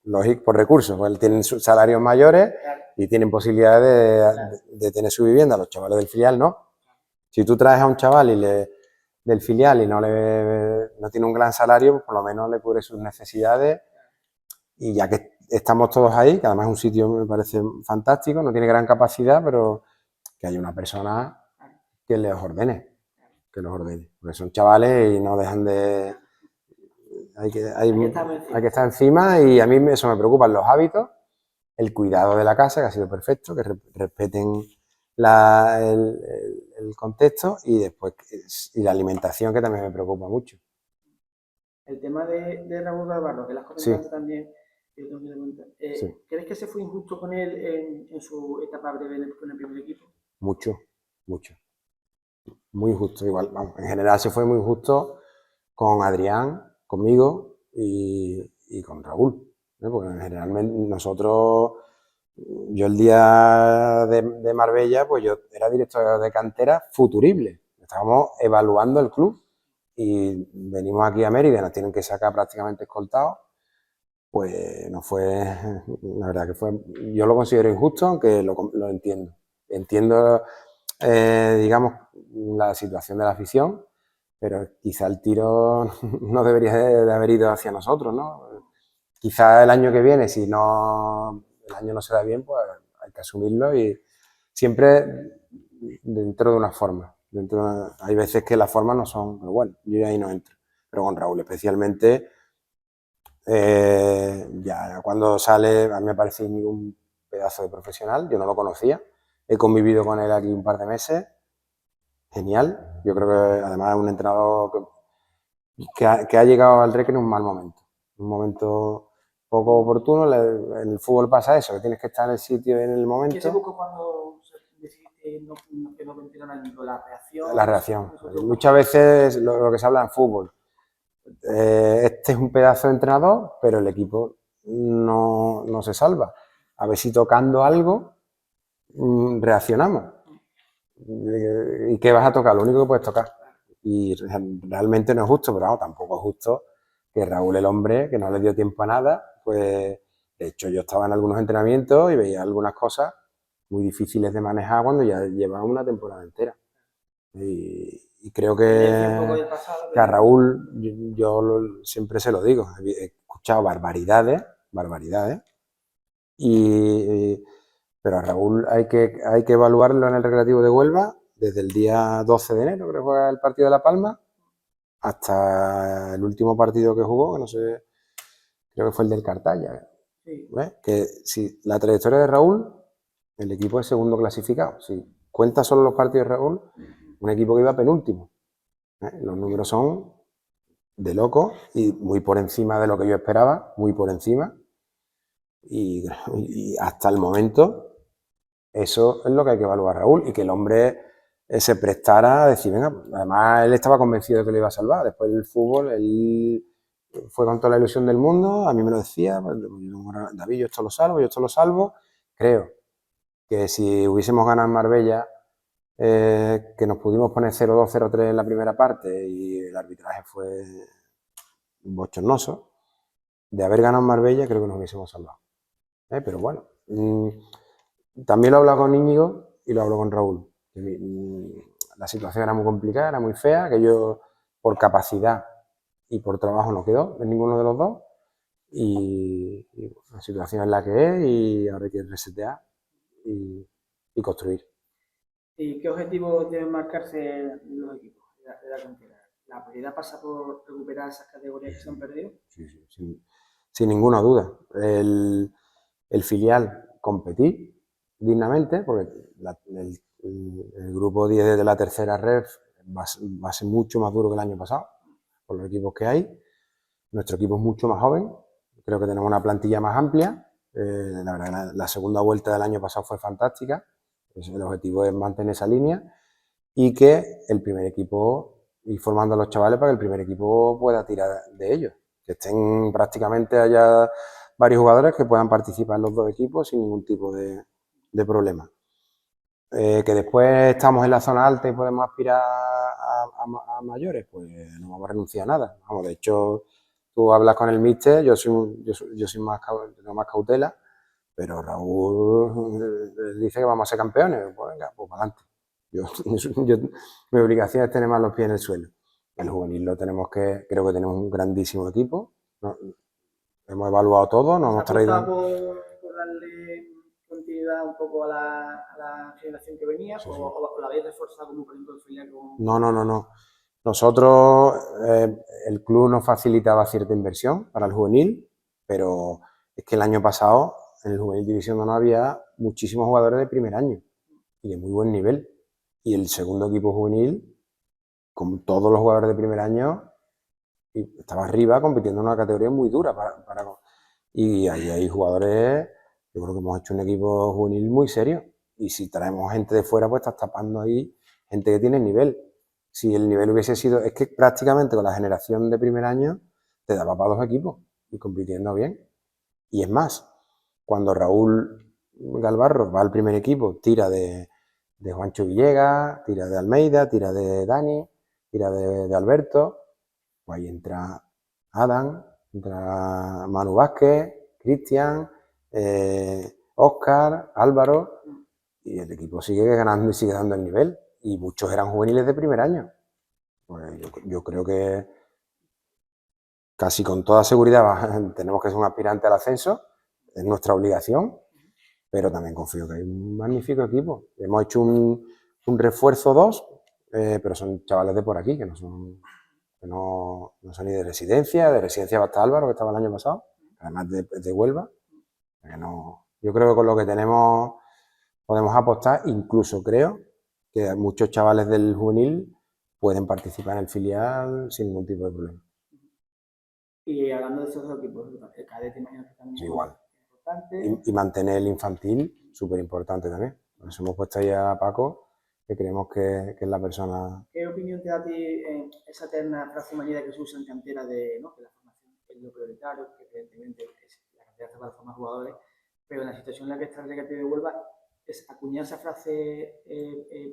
lógico, por recursos, pues tienen sus salarios mayores y tienen posibilidades de tener su vivienda. Los chavales del filial no. Si tú traes a un chaval del filial y no tiene un gran salario, pues por lo menos le cubre sus necesidades. Y ya que estamos todos ahí, que además es un sitio me parece fantástico, no tiene gran capacidad, pero que haya una persona que les ordene, porque son chavales y no dejan de... Hay que estar encima y a mí eso me preocupan los hábitos, el cuidado de la casa, que ha sido perfecto, que respeten el contexto y después y la alimentación, que también me preocupa mucho. El tema de Raúl Galvarro, que lo has comentado también, yo tengo que preguntar. ¿Crees que se fue injusto con él en su etapa breve con el primer equipo? Mucho, mucho. Muy justo, igual. Vamos, en general se fue muy justo con Adrián, conmigo y con Raúl, ¿no? Porque generalmente nosotros, yo el día de Marbella, pues yo era director de cantera futurible. Estábamos evaluando el club y venimos aquí a Mérida, nos tienen que sacar prácticamente escoltados. Pues no fue, la verdad que fue, yo lo considero injusto, aunque lo entiendo. Entiendo, digamos, la situación de la afición, pero quizá el tiro no debería de haber ido hacia nosotros, ¿no? Quizá el año que viene, si no, el año no se da bien, pues hay que asumirlo y siempre dentro de una forma. Hay veces que las formas no son, pero bueno, yo ahí no entro. Pero con Raúl especialmente, ya cuando sale, a mí me parece un pedazo de profesional, yo no lo conocía, he convivido con él aquí un par de meses, genial, yo creo que además es un entrenador que ha llegado al Recre en un mal momento, un momento poco oportuno. En el fútbol pasa eso, que tienes que estar en el sitio y en el momento. ¿Qué se buscó cuando decidiste que no vendieran la reacción? La reacción. Muchas veces lo que se habla en fútbol, este es un pedazo de entrenador, pero el equipo no se salva. A ver si tocando algo reaccionamos. ¿Y qué vas a tocar? Lo único que puedes tocar. Y realmente no es justo, pero vamos, tampoco es justo que Raúl, el hombre, que no le dio tiempo a nada, pues de hecho yo estaba en algunos entrenamientos y veía algunas cosas muy difíciles de manejar cuando ya llevaba una temporada entera. Y creo que a Raúl, yo siempre se lo digo, he escuchado barbaridades, pero a Raúl hay que evaluarlo en el Recreativo de Huelva desde el día 12 de enero, creo que fue el partido de La Palma, hasta el último partido que jugó, que no sé, creo que fue el del Cartaya. ¿Ves? Que si la trayectoria de Raúl, el equipo es segundo clasificado. Si cuenta solo los partidos de Raúl, un equipo que iba penúltimo. Los números son de loco y muy por encima de lo que yo esperaba, muy por encima. Y hasta el momento eso es lo que hay que evaluar, Raúl, y que el hombre se prestara a decir, venga, además él estaba convencido de que lo iba a salvar. Después del fútbol, él fue con toda la ilusión del mundo, a mí me lo decía, David, yo esto lo salvo, yo esto lo salvo. Creo que si hubiésemos ganado en Marbella, que nos pudimos poner 0-2, 0-3 en la primera parte y el arbitraje fue bochornoso, de haber ganado en Marbella creo que nos hubiésemos salvado. Pero bueno, también lo he hablado con Íñigo y lo hablo con Raúl. La situación era muy complicada, era muy fea, que yo por capacidad y por trabajo no quedó de ninguno de los dos. Y la situación es la que es y ahora hay que resetear y construir. ¿Y qué objetivos deben marcarse los equipos de la cantera? ¿La prioridad pasa por recuperar esas categorías que se han perdido? Sí, sin ninguna duda. El filial competir dignamente, porque el grupo 10 de la tercera red va a ser mucho más duro que el año pasado, por los equipos que hay. Nuestro equipo es mucho más joven, creo que tenemos una plantilla más amplia. La verdad, la segunda vuelta del año pasado fue fantástica. El objetivo es mantener esa línea y que el primer equipo, ir formando a los chavales para que el primer equipo pueda tirar de ellos. Que estén prácticamente allá varios jugadores que puedan participar en los dos equipos sin ningún tipo de problema. Que después estamos en la zona alta y podemos aspirar a mayores, pues no vamos a renunciar a nada. Vamos, de hecho, tú hablas con el míster, yo soy más, tengo más cautela, pero Raúl dice que vamos a ser campeones. Pues venga, pues para adelante. Mi obligación es tener más los pies en el suelo. El juvenil lo tenemos creo que tenemos un grandísimo equipo. Hemos evaluado todo, nos hemos traído. Por darle continuidad un poco a la generación que venía, sí, o la habéis reforzado como por ejemplo el filial con... No. Nosotros, el club nos facilitaba cierta inversión para el juvenil, pero es que el año pasado en el juvenil división no había muchísimos jugadores de primer año y de muy buen nivel. Y el segundo equipo juvenil, con todos los jugadores de primer año, estaba arriba compitiendo en una categoría muy dura. Y ahí hay jugadores, yo creo que hemos hecho un equipo juvenil muy serio. Y si traemos gente de fuera, pues estás tapando ahí gente que tiene nivel. Si el nivel hubiese sido, es que prácticamente con la generación de primer año te daba para dos equipos y compitiendo bien. Y es más, cuando Raúl Galvarro va al primer equipo, tira de Juancho Villegas, tira de Almeida, tira de Dani, tira de Alberto, pues ahí entra Adam, entra Manu Vázquez, Cristian, Óscar, Álvaro, y el equipo sigue ganando y sigue dando el nivel. Y muchos eran juveniles de primer año. Pues yo creo que casi con toda seguridad tenemos que ser un aspirante al ascenso, es nuestra obligación, pero también confío que hay un magnífico equipo. Hemos hecho un refuerzo 2, pero son chavales de por aquí, que no son ni de residencia va hasta Álvaro, que estaba el año pasado, además de Huelva. Yo creo que con lo que tenemos podemos apostar, incluso creo que muchos chavales del juvenil pueden participar en el filial sin ningún tipo de problema. Y hablando de esos dos equipos, el cadete imagino que también es igual. Importante. Y mantener el infantil, súper importante también. Nos hemos puesto ahí a Paco, que creemos que es la persona... ¿Qué opinión te da a ti en esa eterna frase manida que se usa en cantera de ¿no? que la formación es lo prioritario, que evidentemente la cantera está para formar jugadores, pero en la situación en la que está el Recreativo de Huelva, ¿es acuñar esa frase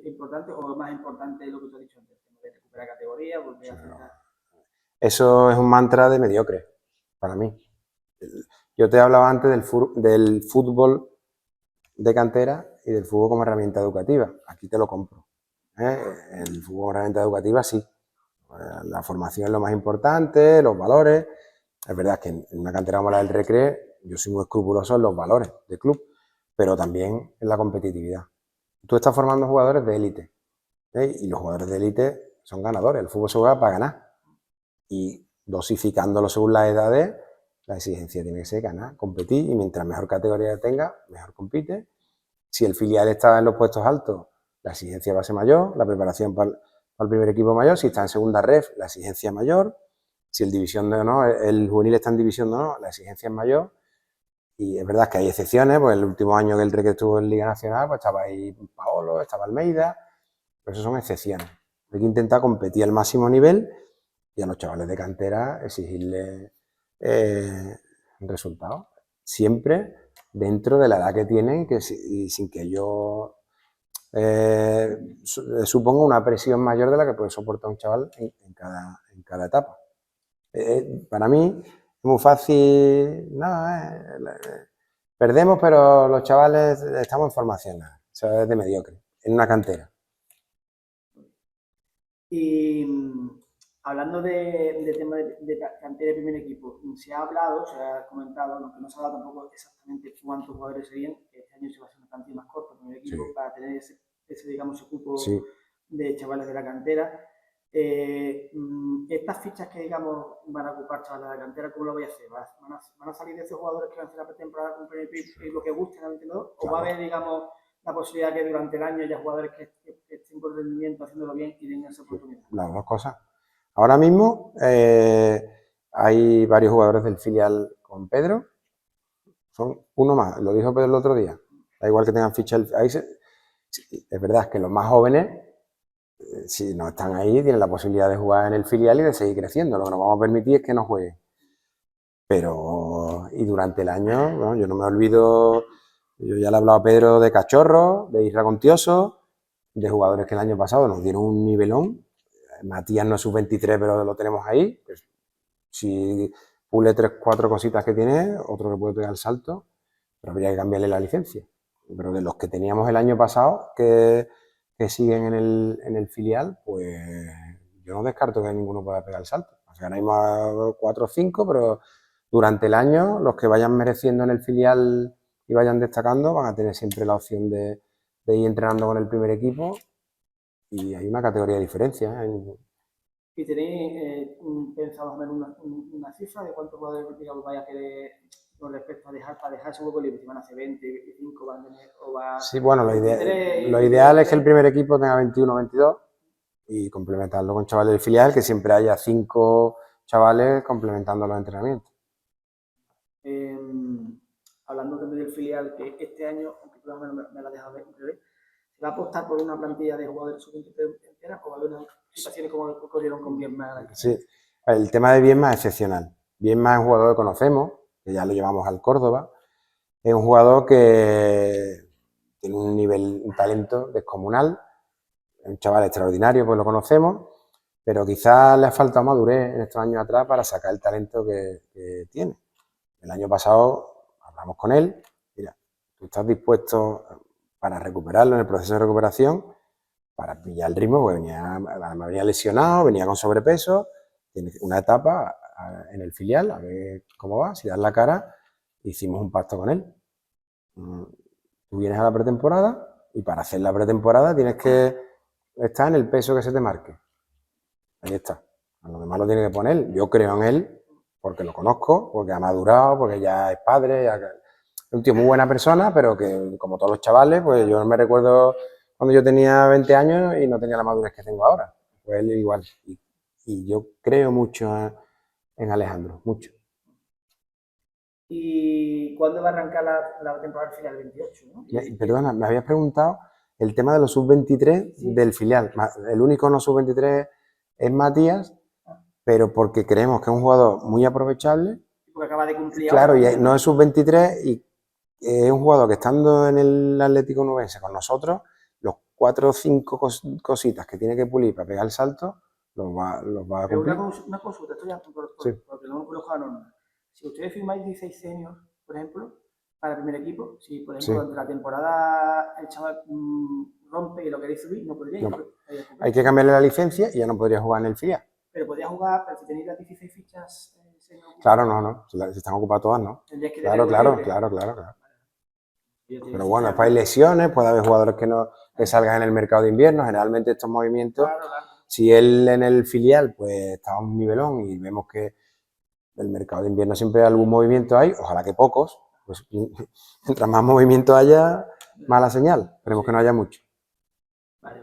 importante o más importante lo que tú has dicho antes? De recuperar categoría, volver a centrar. Eso es un mantra de mediocre, para mí. Yo te hablaba antes del fútbol de cantera y del fútbol como herramienta educativa. Aquí te lo compro. El fútbol como herramienta educativa sí. La formación es lo más importante, los valores. Es verdad que en una cantera como la del Recre, yo soy muy escrupuloso en los valores del club, pero también en la competitividad. Tú estás formando jugadores de élite, y los jugadores de élite son ganadores. El fútbol se juega para ganar. Y dosificándolo según las edades, la exigencia tiene que ser ganar, competir, y mientras mejor categoría tenga, mejor compite. Si el filial está en los puestos altos, la exigencia va a ser mayor, la preparación para el primer equipo mayor. Si está en segunda ref, la exigencia es mayor. Si el juvenil está en división de honor, la exigencia es mayor. Y es verdad que hay excepciones, pues el último año que el Recre estuvo en Liga Nacional, pues estaba ahí Paolo, estaba Almeida, pero eso son excepciones. Hay que intentar competir al máximo nivel y a los chavales de cantera exigirles resultados. Siempre dentro de la edad que tienen y sin que ellos suponga una presión mayor de la que puede soportar un chaval en cada etapa. Para mí es muy fácil, perdemos, pero los chavales estamos en formación, eso es de mediocre, en una cantera. Y hablando de tema de cantera de primer equipo, se ha hablado, se ha comentado, aunque no se ha hablado tampoco exactamente cuántos jugadores serían, que este año se va a hacer una plantilla más corta en el equipo para tener ese digamos, cupo de chavales de la cantera. Estas fichas que, digamos, van a ocupar chavales de la cantera, ¿cómo lo voy a hacer? ¿Van a salir de esos jugadores que van a hacer la pretemporada con primer equipo y lo que gusten al entrenador? ¿O va a haber, digamos, la posibilidad que durante el año haya jugadores que estén por rendimiento, haciéndolo bien y den esa oportunidad? Las dos cosas. Ahora mismo hay varios jugadores del filial con Pedro, son uno más, lo dijo Pedro el otro día, da igual que tengan ficha, es verdad que los más jóvenes, si no están ahí, tienen la posibilidad de jugar en el filial y de seguir creciendo, lo que nos vamos a permitir es que no jueguen. Pero, y durante el año, bueno, yo no me olvido, yo ya le he hablado a Pedro de Cachorro, de Isra Contioso, de jugadores que el año pasado nos dieron un nivelón. Matías no es sub-23, pero lo tenemos ahí. Pues, si pule 3-4 cositas que tiene, otro que puede pegar el salto, pero habría que cambiarle la licencia. Pero de los que teníamos el año pasado, que siguen en el filial, pues yo no descarto que ninguno pueda pegar el salto. O sea, ahora mismo a 4 o 5, pero durante el año los que vayan mereciendo en el filial y vayan destacando van a tener siempre la opción de ir entrenando con el primer equipo y hay una categoría de diferencia. ¿Y tenéis pensado más o menos una cifra de cuántos jugadores, digamos, vaya a querer con respecto a para dejar ese hueco libre? Si van a hacer 20, 25, van a tener, o va... Sí, bueno, lo 23, ideal es que el primer equipo tenga 21 o 22 y complementarlo con chavales del filial, que siempre haya 5 chavales complementando los entrenamientos. Hablando también del filial, que este año, aunque tú me la has dejado ver, ¿se va a apostar por una plantilla de jugadores sub-23 enteras o va a haber unas situaciones como ocurrieron con Bielma? Sí, el tema de Bielma es excepcional. Bielma es un jugador que conocemos, que ya lo llevamos al Córdoba. Es un jugador que tiene un nivel, un talento descomunal, un chaval extraordinario, pues lo conocemos, pero quizás le ha faltado madurez en estos años atrás para sacar el talento que tiene. El año pasado hablamos con él, mira, tú estás dispuesto para recuperarlo en el proceso de recuperación, para pillar el ritmo, porque me venía lesionado, venía con sobrepeso, tiene una etapa en el filial, a ver cómo va, si das la cara, hicimos un pacto con él. Tú vienes a la pretemporada y para hacer la pretemporada tienes que estar en el peso que se te marque. Ahí está. A lo demás lo tiene que poner. Yo creo en él porque lo conozco, porque ha madurado, porque ya es padre. Es un tío muy buena persona, pero que como todos los chavales, pues yo me recuerdo cuando yo tenía 20 años y no tenía la madurez que tengo ahora. Pues él igual. Y yo creo mucho en Alejandro, mucho. ¿Y cuándo va a arrancar la temporada final? 28, ¿no? Perdona, me habías preguntado el tema de los sub-23 del filial. El único no sub-23 es Matías, pero porque creemos que es un jugador muy aprovechable. Porque acaba de cumplir. Claro, y no es sub-23 y es un jugador que estando en el Atlético Nubense con nosotros, los 4 o 5 cositas que tiene que pulir para pegar el salto, los va a cumplir. Una consulta, esto ya porque no conozco la norma. Si ustedes firmáis 16 seniors, por ejemplo, para el primer equipo, si por ejemplo durante la temporada el chaval rompe y lo queréis subir, no podría. No. Hay que cambiarle la licencia y ya no podría jugar en el filial. Pero podría jugar, pero si tenéis las 16 fichas seniors. Claro, no. Si están ocupadas todas, no. Claro. Pero bueno, después hay lesiones, puede haber jugadores que salgan en el mercado de invierno. Generalmente estos movimientos, si él en el filial pues está a un nivelón y vemos que el mercado de invierno siempre algún movimiento hay, ojalá que pocos, pues mientras más movimiento haya, mala señal. Esperemos que no haya mucho. Vale.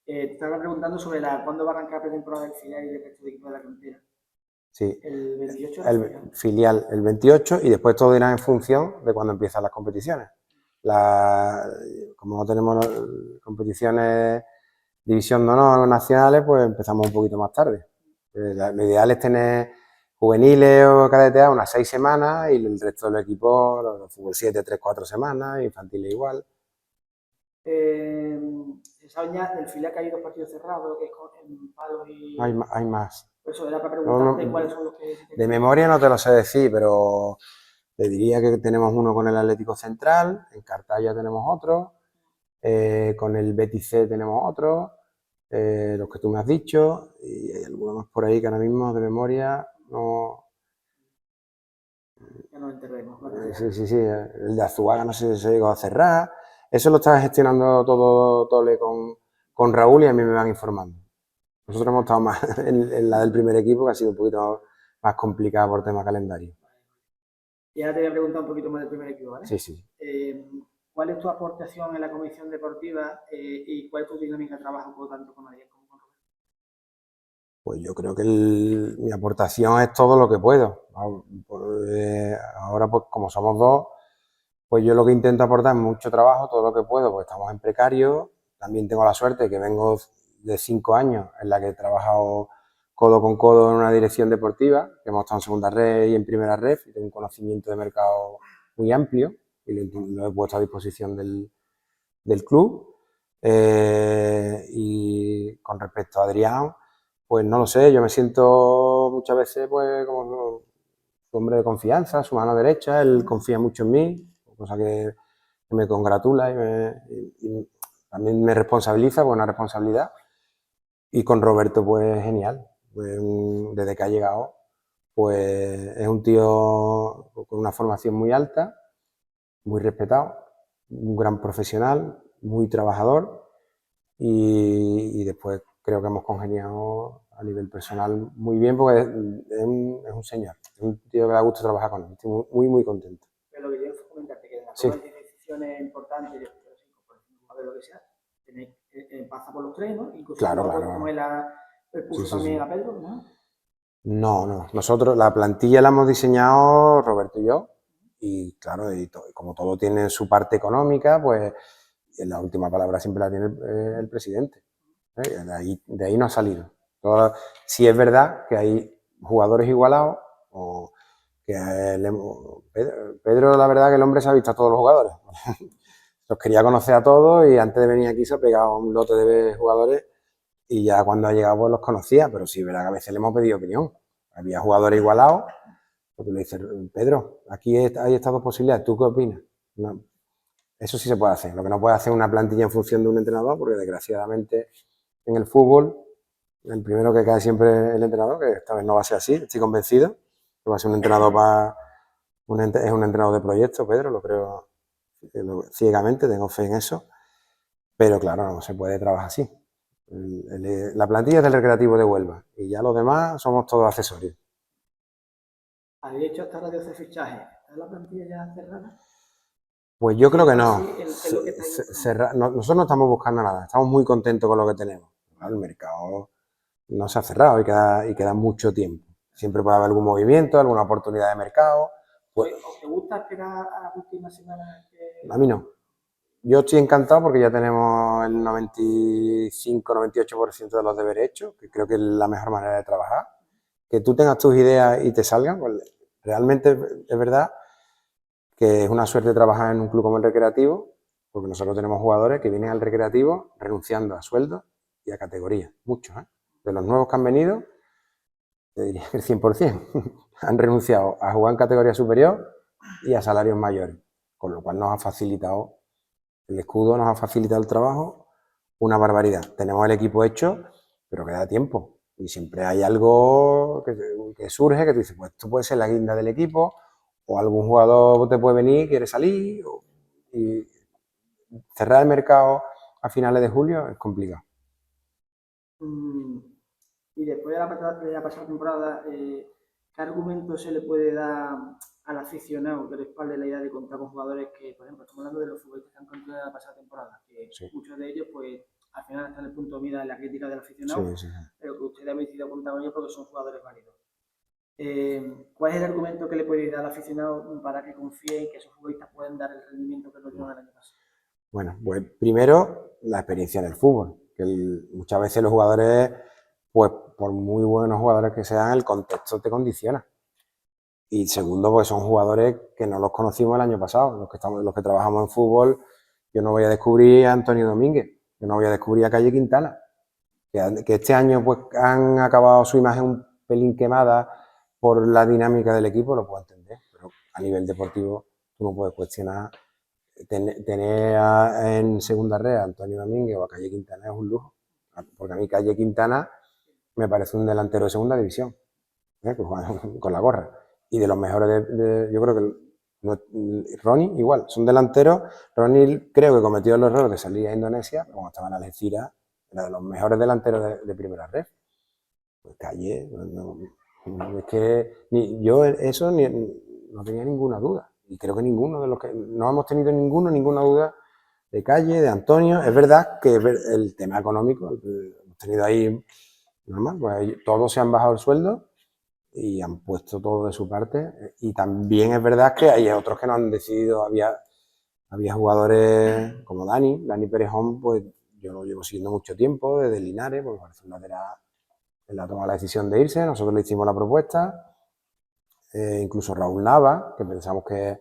Te estaba preguntando sobre cuándo va a arrancar la pretemporada del filial y del resto de equipos de la cantera. Sí, El 28 el filial el 28 y después todo irá en función de cuando empiezan las competiciones. Como no tenemos competiciones división de honor nacionales, pues empezamos un poquito más tarde. Lo ideal es tener juveniles o cadetes unas 6 semanas y el resto del equipo, los fútbol 7, 3, 4 semanas, infantiles igual. Se sabe ya del filial que hay 2 partidos cerrados, que es en Palos y... Hay más. Por eso era para preguntarte cuáles son los que... De memoria no te lo sé decir, pero te diría que tenemos uno con el Atlético Central, en Cartaya tenemos otro, con el Betis C tenemos otro, los que tú me has dicho, y hay algunos más por ahí que ahora mismo de memoria no... Ya nos enterremos. Sí, el de Azuaga no sé si se llegó a cerrar, eso lo está gestionando todo Tole con Raúl y a mí me van informando. Nosotros hemos estado más en la del primer equipo, que ha sido un poquito más complicada por tema calendario. Y ahora te voy a preguntar un poquito más del primer equipo, ¿vale? Sí. ¿Cuál es tu aportación en la comisión deportiva y cuál es tu dinámica de trabajo tanto con Ariel como con Roberto? Pues yo creo que mi aportación es todo lo que puedo. Ahora, pues como somos dos, pues yo lo que intento aportar es mucho trabajo, todo lo que puedo, pues estamos en precario. También tengo la suerte que vengo de 5 años en la que he trabajado codo con codo en una dirección deportiva, que hemos estado en segunda red y en primera red, y tengo un conocimiento de mercado muy amplio y lo he puesto a disposición del club. Y con respecto a Adrián, pues no lo sé, yo me siento muchas veces pues como su hombre de confianza, su mano derecha, él confía mucho en mí, cosa que me congratula y también me responsabiliza, buena responsabilidad. Y con Roberto pues genial, pues, desde que ha llegado pues es un tío con una formación muy alta, muy respetado, un gran profesional, muy trabajador y después creo que hemos congeniado a nivel personal muy bien porque es un señor, es un tío que da gusto trabajar con él, estoy muy contento. Pero lo que yo comentarte que en la Sí. toma de decisiones importantes, a ver lo que sea, tenéis, pasa por los tres, ¿no? Incluso Claro. como él puso también a Pedro, ¿no? No. Nosotros la plantilla la hemos diseñado Roberto y yo. Y claro, como todo tiene su parte económica, pues la última palabra siempre la tiene el presidente. De ahí no ha salido. Sí es verdad que hay jugadores igualados, o que Pedro, la verdad que el hombre se ha visto a todos los jugadores. Los quería conocer a todos y antes de venir aquí se ha pegado un lote de jugadores y ya cuando ha llegado pues los conocía, pero sí, verdad que a veces le hemos pedido opinión. Había jugadores igualados, porque le dice, Pedro, aquí hay estas dos posibilidades, ¿tú qué opinas? No, eso sí se puede hacer, lo que no puede hacer una plantilla en función de un entrenador, porque desgraciadamente en el fútbol el primero que cae siempre es el entrenador, que esta vez no va a ser así, estoy convencido, que va a ser un entrenador es un entrenador de proyecto, Pedro, lo creo ciegamente, tengo fe en eso, pero claro, no se puede trabajar así. La plantilla es del Recreativo de Huelva y ya los demás somos todos accesorios. ¿Habéis hecho hasta ahora de 12 fichajes? ¿Está la plantilla ya cerrada? Pues yo creo que no. Nosotros no estamos buscando nada, estamos muy contentos con lo que tenemos. El mercado no se ha cerrado y queda mucho tiempo. Siempre puede haber algún movimiento, alguna oportunidad de mercado. Pues, ¿os te gusta esperar a las últimas semanas? A mí no. Yo estoy encantado porque ya tenemos el 95-98% de los deberes hechos, que creo que es la mejor manera de trabajar. Que tú tengas tus ideas y te salgan, pues realmente es verdad que es una suerte trabajar en un club como el Recreativo, porque nosotros tenemos jugadores que vienen al Recreativo renunciando a sueldos y a categorías, muchos, ¿eh? De los nuevos que han venido, te diría que el 100% han renunciado a jugar en categoría superior y a salarios mayores, con lo cual nos ha facilitado, el escudo nos ha facilitado el trabajo, una barbaridad. Tenemos el equipo hecho, pero queda tiempo y siempre hay algo que surge que tú dices, pues esto puede ser la guinda del equipo, o algún jugador te puede venir, quiere salir, y cerrar el mercado a finales de julio es complicado. Y después de la pasada temporada, ¿qué argumento se le puede dar al aficionado que respalde la idea de contar con jugadores que, por ejemplo, estamos hablando de los futbolistas que han continuado la pasada temporada, que muchos de ellos, pues, al final están en el punto de mira en la crítica del aficionado, pero que ustedes habéis decidido contar con ellos porque son jugadores válidos? ¿Cuál es el argumento que le podéis dar al aficionado para que confíe en que esos futbolistas pueden dar el rendimiento que nos dieron el año pasado? Bueno, pues primero la experiencia en el fútbol, que muchas veces los jugadores, pues por muy buenos jugadores que sean, el contexto te condiciona. Y segundo, pues son jugadores que no los conocimos el año pasado, los que trabajamos en fútbol. Yo no voy a descubrir a Antonio Domínguez, yo no voy a descubrir a Calle Quintana, que este año pues han acabado su imagen un pelín quemada por la dinámica del equipo, lo puedo entender, pero a nivel deportivo tú no puedes cuestionar. Tener en segunda red a Antonio Domínguez o a Calle Quintana es un lujo, porque a mí Calle Quintana me parece un delantero de segunda división, con la gorra, y de los mejores yo creo que Ronnie igual, son delanteros. Ronnie creo que cometió el error de salir a Indonesia, pero cuando estaba en Algeciras era de los mejores delanteros de primera red. Pues Calle, es que yo eso no tenía ninguna duda, y creo que ninguno de los que no hemos tenido ninguna duda de Calle, de Antonio. Es verdad que el tema económico hemos tenido ahí normal, pues todos se han bajado el sueldo y han puesto todo de su parte, y también es verdad que hay otros que no han decidido. Había jugadores como Dani Perejón, pues yo lo llevo siguiendo mucho tiempo, desde Linares, porque parece un lateral. Él ha tomado la decisión de irse, nosotros le hicimos la propuesta, incluso Raúl Nava, que pensamos que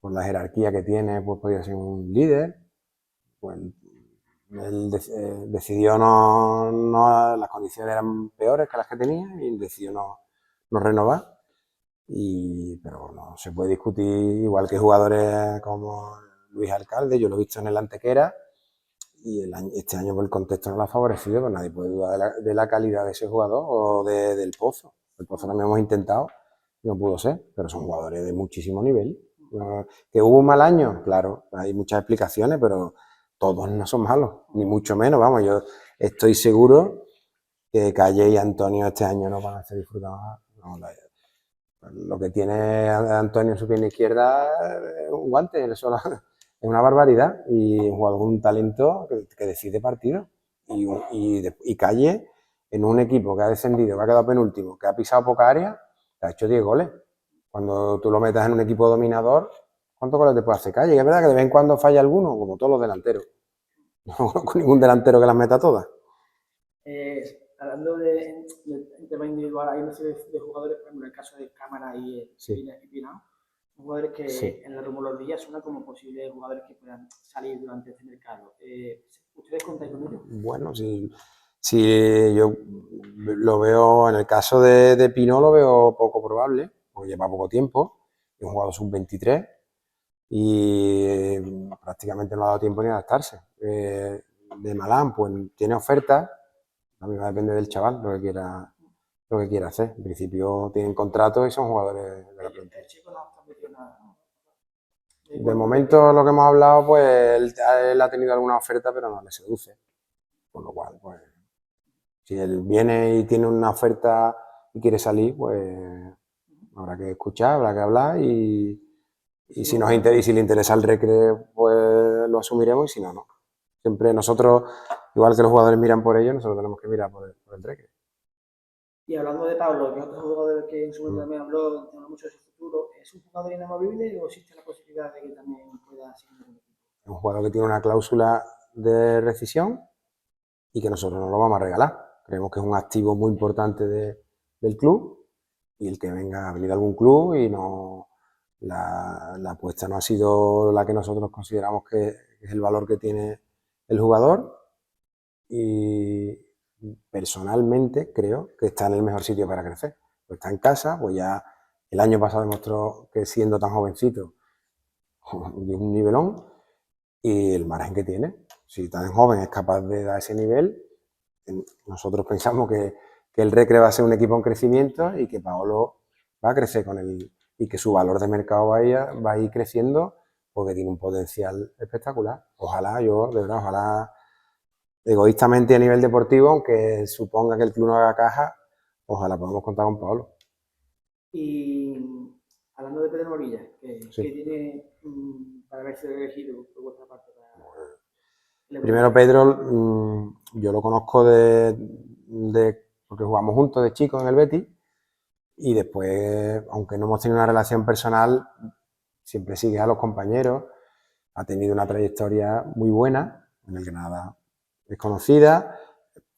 por la jerarquía que tiene, pues podía ser un líder. Pues él decidió las condiciones eran peores que las que tenía y decidió no renovar. Pero no se puede discutir, igual que jugadores como Luis Alcalde, yo lo he visto en el Antequera, y este año por el contexto no lo ha favorecido, pues nadie puede dudar de la calidad de ese jugador o del Pozo. El Pozo también hemos intentado y no pudo ser, pero son jugadores de muchísimo nivel. ¿Que hubo un mal año? Claro, hay muchas explicaciones, pero todos no son malos, ni mucho menos. Vamos, yo estoy seguro que Calle y Antonio este año no van a ser disfrutados. No, lo que tiene Antonio en su pierna izquierda es un guante, eso es una barbaridad, y un jugador con un talento que decide partido. Y Calle, en un equipo que ha descendido, que ha quedado penúltimo, que ha pisado poca área, te ha hecho 10 goles. Cuando tú lo metas en un equipo dominador, ¿cuántos goles te puede hacer Calle? Y es verdad que de vez en cuando falla alguno, como todos los delanteros. No conozco ningún delantero que las meta todas. Hablando de tema individual, hay una serie de jugadores, por ejemplo, en el caso de Cámara y Pinao, jugadores que en la rumorología suenan como posibles jugadores que puedan salir durante este mercado. ¿Ustedes contáis con ellos? Bueno, sí, yo lo veo, en el caso de Pinó lo veo poco probable, porque lleva poco tiempo, es un jugador sub-23 y prácticamente no ha dado tiempo ni a adaptarse. De Malán, pues tiene ofertas, también va a depender del chaval lo que quiera hacer. En principio tienen contratos y son jugadores de la plantilla. El chico no ha establecido nada, ¿no? De momento lo que hemos hablado, pues él ha tenido alguna oferta, pero no le seduce. Con lo cual, pues, si él viene y tiene una oferta y quiere salir, pues habrá que escuchar, habrá que hablar, y si le interesa el Recre, pues lo asumiremos, y si no, no. Siempre nosotros, igual que los jugadores miran por ellos, nosotros tenemos que mirar por el Recre. Y hablando de Pablo, que es otro jugador que en su momento también habló mucho de su futuro, ¿es un jugador inamovible o existe la posibilidad de que también pueda seguir en el equipo? Es un jugador que tiene una cláusula de rescisión y que nosotros no lo vamos a regalar. Creemos que es un activo muy importante del club, y el que venga, ha venido a algún club y no, la apuesta no ha sido la que nosotros consideramos que es el valor que tiene el jugador, y personalmente creo que está en el mejor sitio para crecer. Pues está en casa, pues ya el año pasado demostró que siendo tan jovencito de un nivelón, y el margen que tiene. Si tan joven es capaz de dar ese nivel, nosotros pensamos que el Recre va a ser un equipo en crecimiento y que Paolo va a crecer con él, y que su valor de mercado va a ir creciendo, porque tiene un potencial espectacular. Ojalá, yo, de verdad, ojalá, egoístamente a nivel deportivo, aunque suponga que el club no haga caja, ojalá podamos contar con Paolo. Y hablando de Pedro Morilla, que Sí. tiene para haberse elegido por vuestra parte. Primero, Pedro, yo lo conozco porque jugamos juntos de chicos en el Betis, Y después, aunque no hemos tenido una relación personal, siempre sigue a los compañeros, ha tenido una trayectoria muy buena, en el Granada es conocida,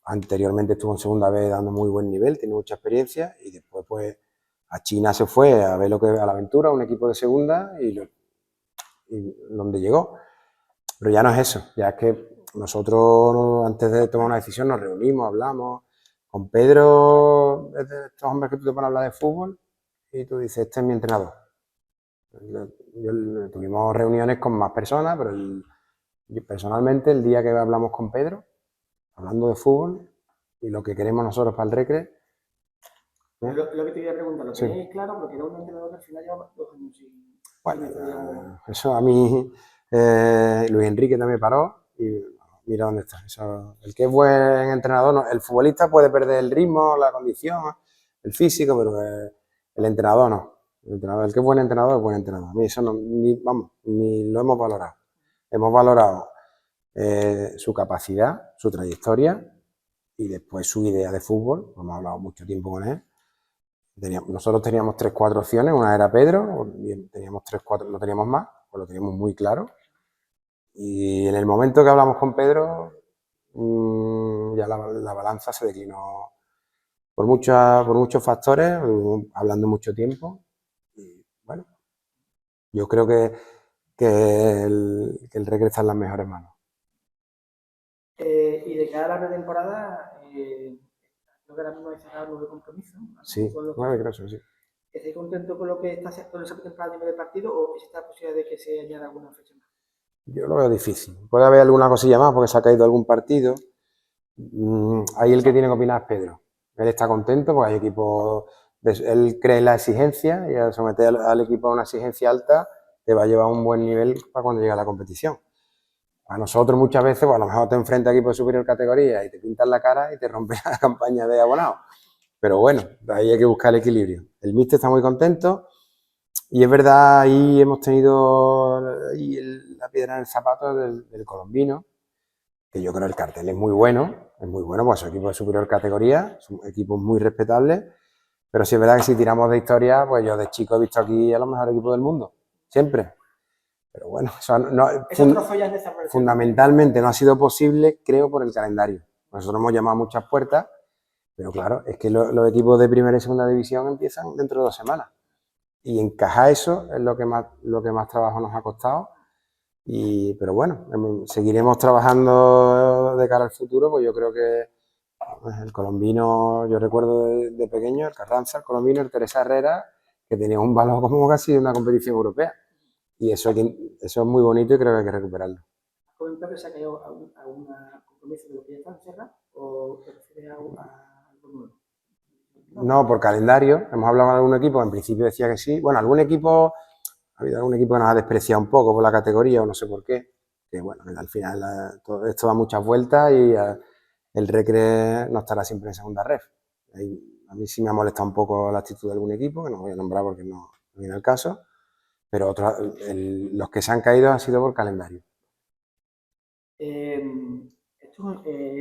anteriormente estuvo en segunda vez dando muy buen nivel, tiene mucha experiencia, y después pues a China se fue a ver a la aventura, un equipo de segunda, y donde llegó. Pero ya no es eso, ya es que nosotros antes de tomar una decisión nos reunimos, hablamos. Con Pedro es de estos hombres que tú te pones a hablar de fútbol y tú dices, este es mi entrenador. Tuvimos reuniones con más personas, pero yo personalmente el día que hablamos con Pedro, hablando de fútbol y lo que queremos nosotros para el Recre. Lo que te quería preguntar, ¿lo Sí. tenéis claro? Porque era un entrenador que al final lleva 2 años sin... Bueno, eso a mí, Luis Enrique también paró y mira dónde está. Eso, el que es buen entrenador, no, el futbolista puede perder el ritmo, la condición, el físico, pero el entrenador no. El que es buen entrenador es buen entrenador. A mí eso no, ni lo hemos valorado. Hemos valorado su capacidad, su trayectoria y después su idea de fútbol. Hemos hablado mucho tiempo con él. Nosotros teníamos 3-4 opciones, una era Pedro, teníamos 3-4, no teníamos más, pues lo teníamos muy claro. Y en el momento que hablamos con Pedro, ya la balanza se declinó por muchos factores, hablando mucho tiempo. Y bueno, yo creo que el Recre está en las mejores manos. Y de cara a la pretemporada, creo que ahora mismo hay cerrado 9 compromisos. Sí, 9 creo que sí. ¿Estáis contentos con lo que está haciendo esa pretemporada a nivel de partido o existe la posibilidad de que se añada alguna fecha más? Yo lo veo difícil. Puede haber alguna cosilla más porque se ha caído algún partido. Ahí el que tiene que opinar es Pedro. Él está contento porque hay equipos, él cree en la exigencia y al someter al equipo a una exigencia alta te va a llevar a un buen nivel para cuando llegue a la competición. A nosotros muchas veces, pues a lo mejor te enfrentas a equipos de superior categoría y te pintan la cara y te rompen la campaña de abonado. Pero bueno, ahí hay que buscar el equilibrio. El míster está muy contento y es verdad, ahí hemos tenido la piedra en el zapato del colombino, que yo creo que el cartel es muy bueno, pues son equipos de superior categoría, son equipos muy respetables, pero sí es verdad que si tiramos de historia, pues yo de chico he visto aquí a los mejores equipos del mundo, siempre. Pero bueno, fundamentalmente no ha sido posible, creo, por el calendario. Nosotros hemos llamado a muchas puertas, pero claro, es que los equipos de primera y segunda división empiezan dentro de 2 semanas. Y encajar eso es lo que más trabajo nos ha costado. Pero bueno, seguiremos trabajando de cara al futuro, pues yo creo que el colombino, yo recuerdo de pequeño, el Carranza, el colombino, el Teresa Herrera, que tenía un valor como casi de una competición europea. Y eso es muy bonito y creo que hay que recuperarlo. ¿Comentado que se ha caído a un compromiso de lo que ya está cerrado o te refieres a algo nuevo? No, por calendario. Hemos hablado con algún equipo, en principio decía que sí. Bueno, ha habido algún equipo que nos ha despreciado un poco por la categoría o no sé por qué. Que bueno, al final todo esto da muchas vueltas y el Recre no estará siempre en segunda ref. A mí sí me ha molestado un poco la actitud de algún equipo, que no voy a nombrar porque no viene el caso, pero los que se han caído han sido por calendario. En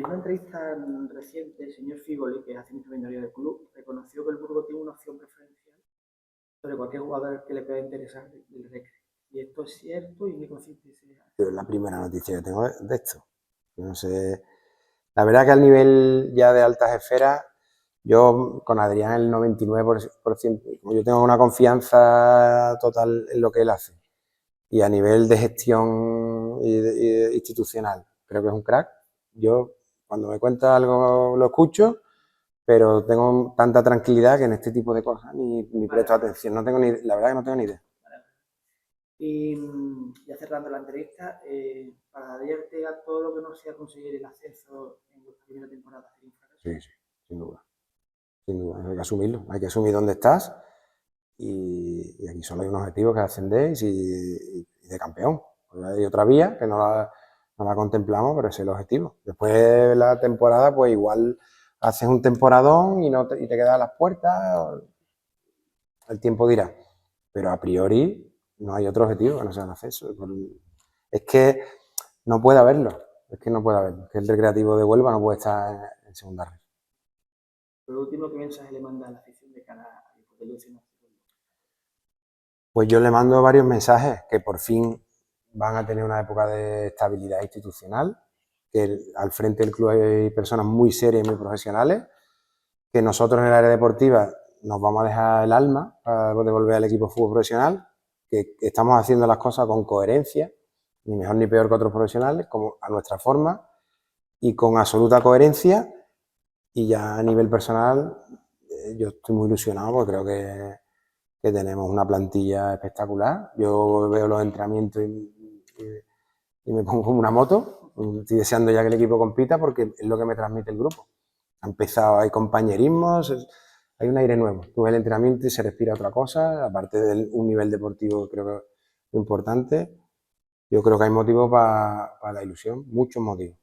una entrevista reciente, el señor Figoli, que es accionista minoritario del club, reconoció que el Burgos tiene una opción preferencial sobre cualquier jugador que le pueda interesar del Recre. ¿Y esto es cierto y en qué consiste ese? Es la primera noticia que tengo de esto. No sé. La verdad que al nivel ya de altas esferas, yo con Adrián el 99%, yo tengo una confianza total en lo que él hace. Y a nivel de gestión institucional, creo que es un crack. Yo cuando me cuenta algo lo escucho, pero tengo tanta tranquilidad que en este tipo de cosas ni presto atención. La verdad que no tengo ni idea. Y ya cerrando la entrevista, para adherirte a todo lo que no sea conseguir el ascenso en vuestra primera temporada. Sí, sí, sin duda. Sin duda, hay que asumirlo. Hay que asumir dónde estás y aquí solo hay un objetivo que es ascender y de campeón. Pues hay otra vía que no la contemplamos, pero ese es el objetivo. Después de la temporada, pues igual haces un temporadón y te quedas a las puertas. El tiempo dirá. Pero a priori no hay otro objetivo que no sea el ascenso. Es que no puede haberlo. Es que no puede haberlo. Es que el Recreativo de Huelva no puede estar en segunda red. Por último, ¿qué mensaje le manda a la afición de cara a de ilusión. Pues yo le mando varios mensajes que por fin van a tener una época de estabilidad institucional, que al frente del club hay personas muy serias y muy profesionales, que nosotros en el área deportiva nos vamos a dejar el alma para devolver al equipo de fútbol profesional, que estamos haciendo las cosas con coherencia, ni mejor ni peor que otros profesionales, como a nuestra forma y con absoluta coherencia. Y ya a nivel personal, yo estoy muy ilusionado porque creo que tenemos una plantilla espectacular. Yo veo los entrenamientos y me pongo como una moto. Estoy deseando ya que el equipo compita porque es lo que me transmite el grupo. Ha empezado, hay compañerismos, hay un aire nuevo. Tú ves el entrenamiento y se respira otra cosa, aparte de un nivel deportivo creo que importante. Yo creo que hay motivos para la ilusión, muchos motivos.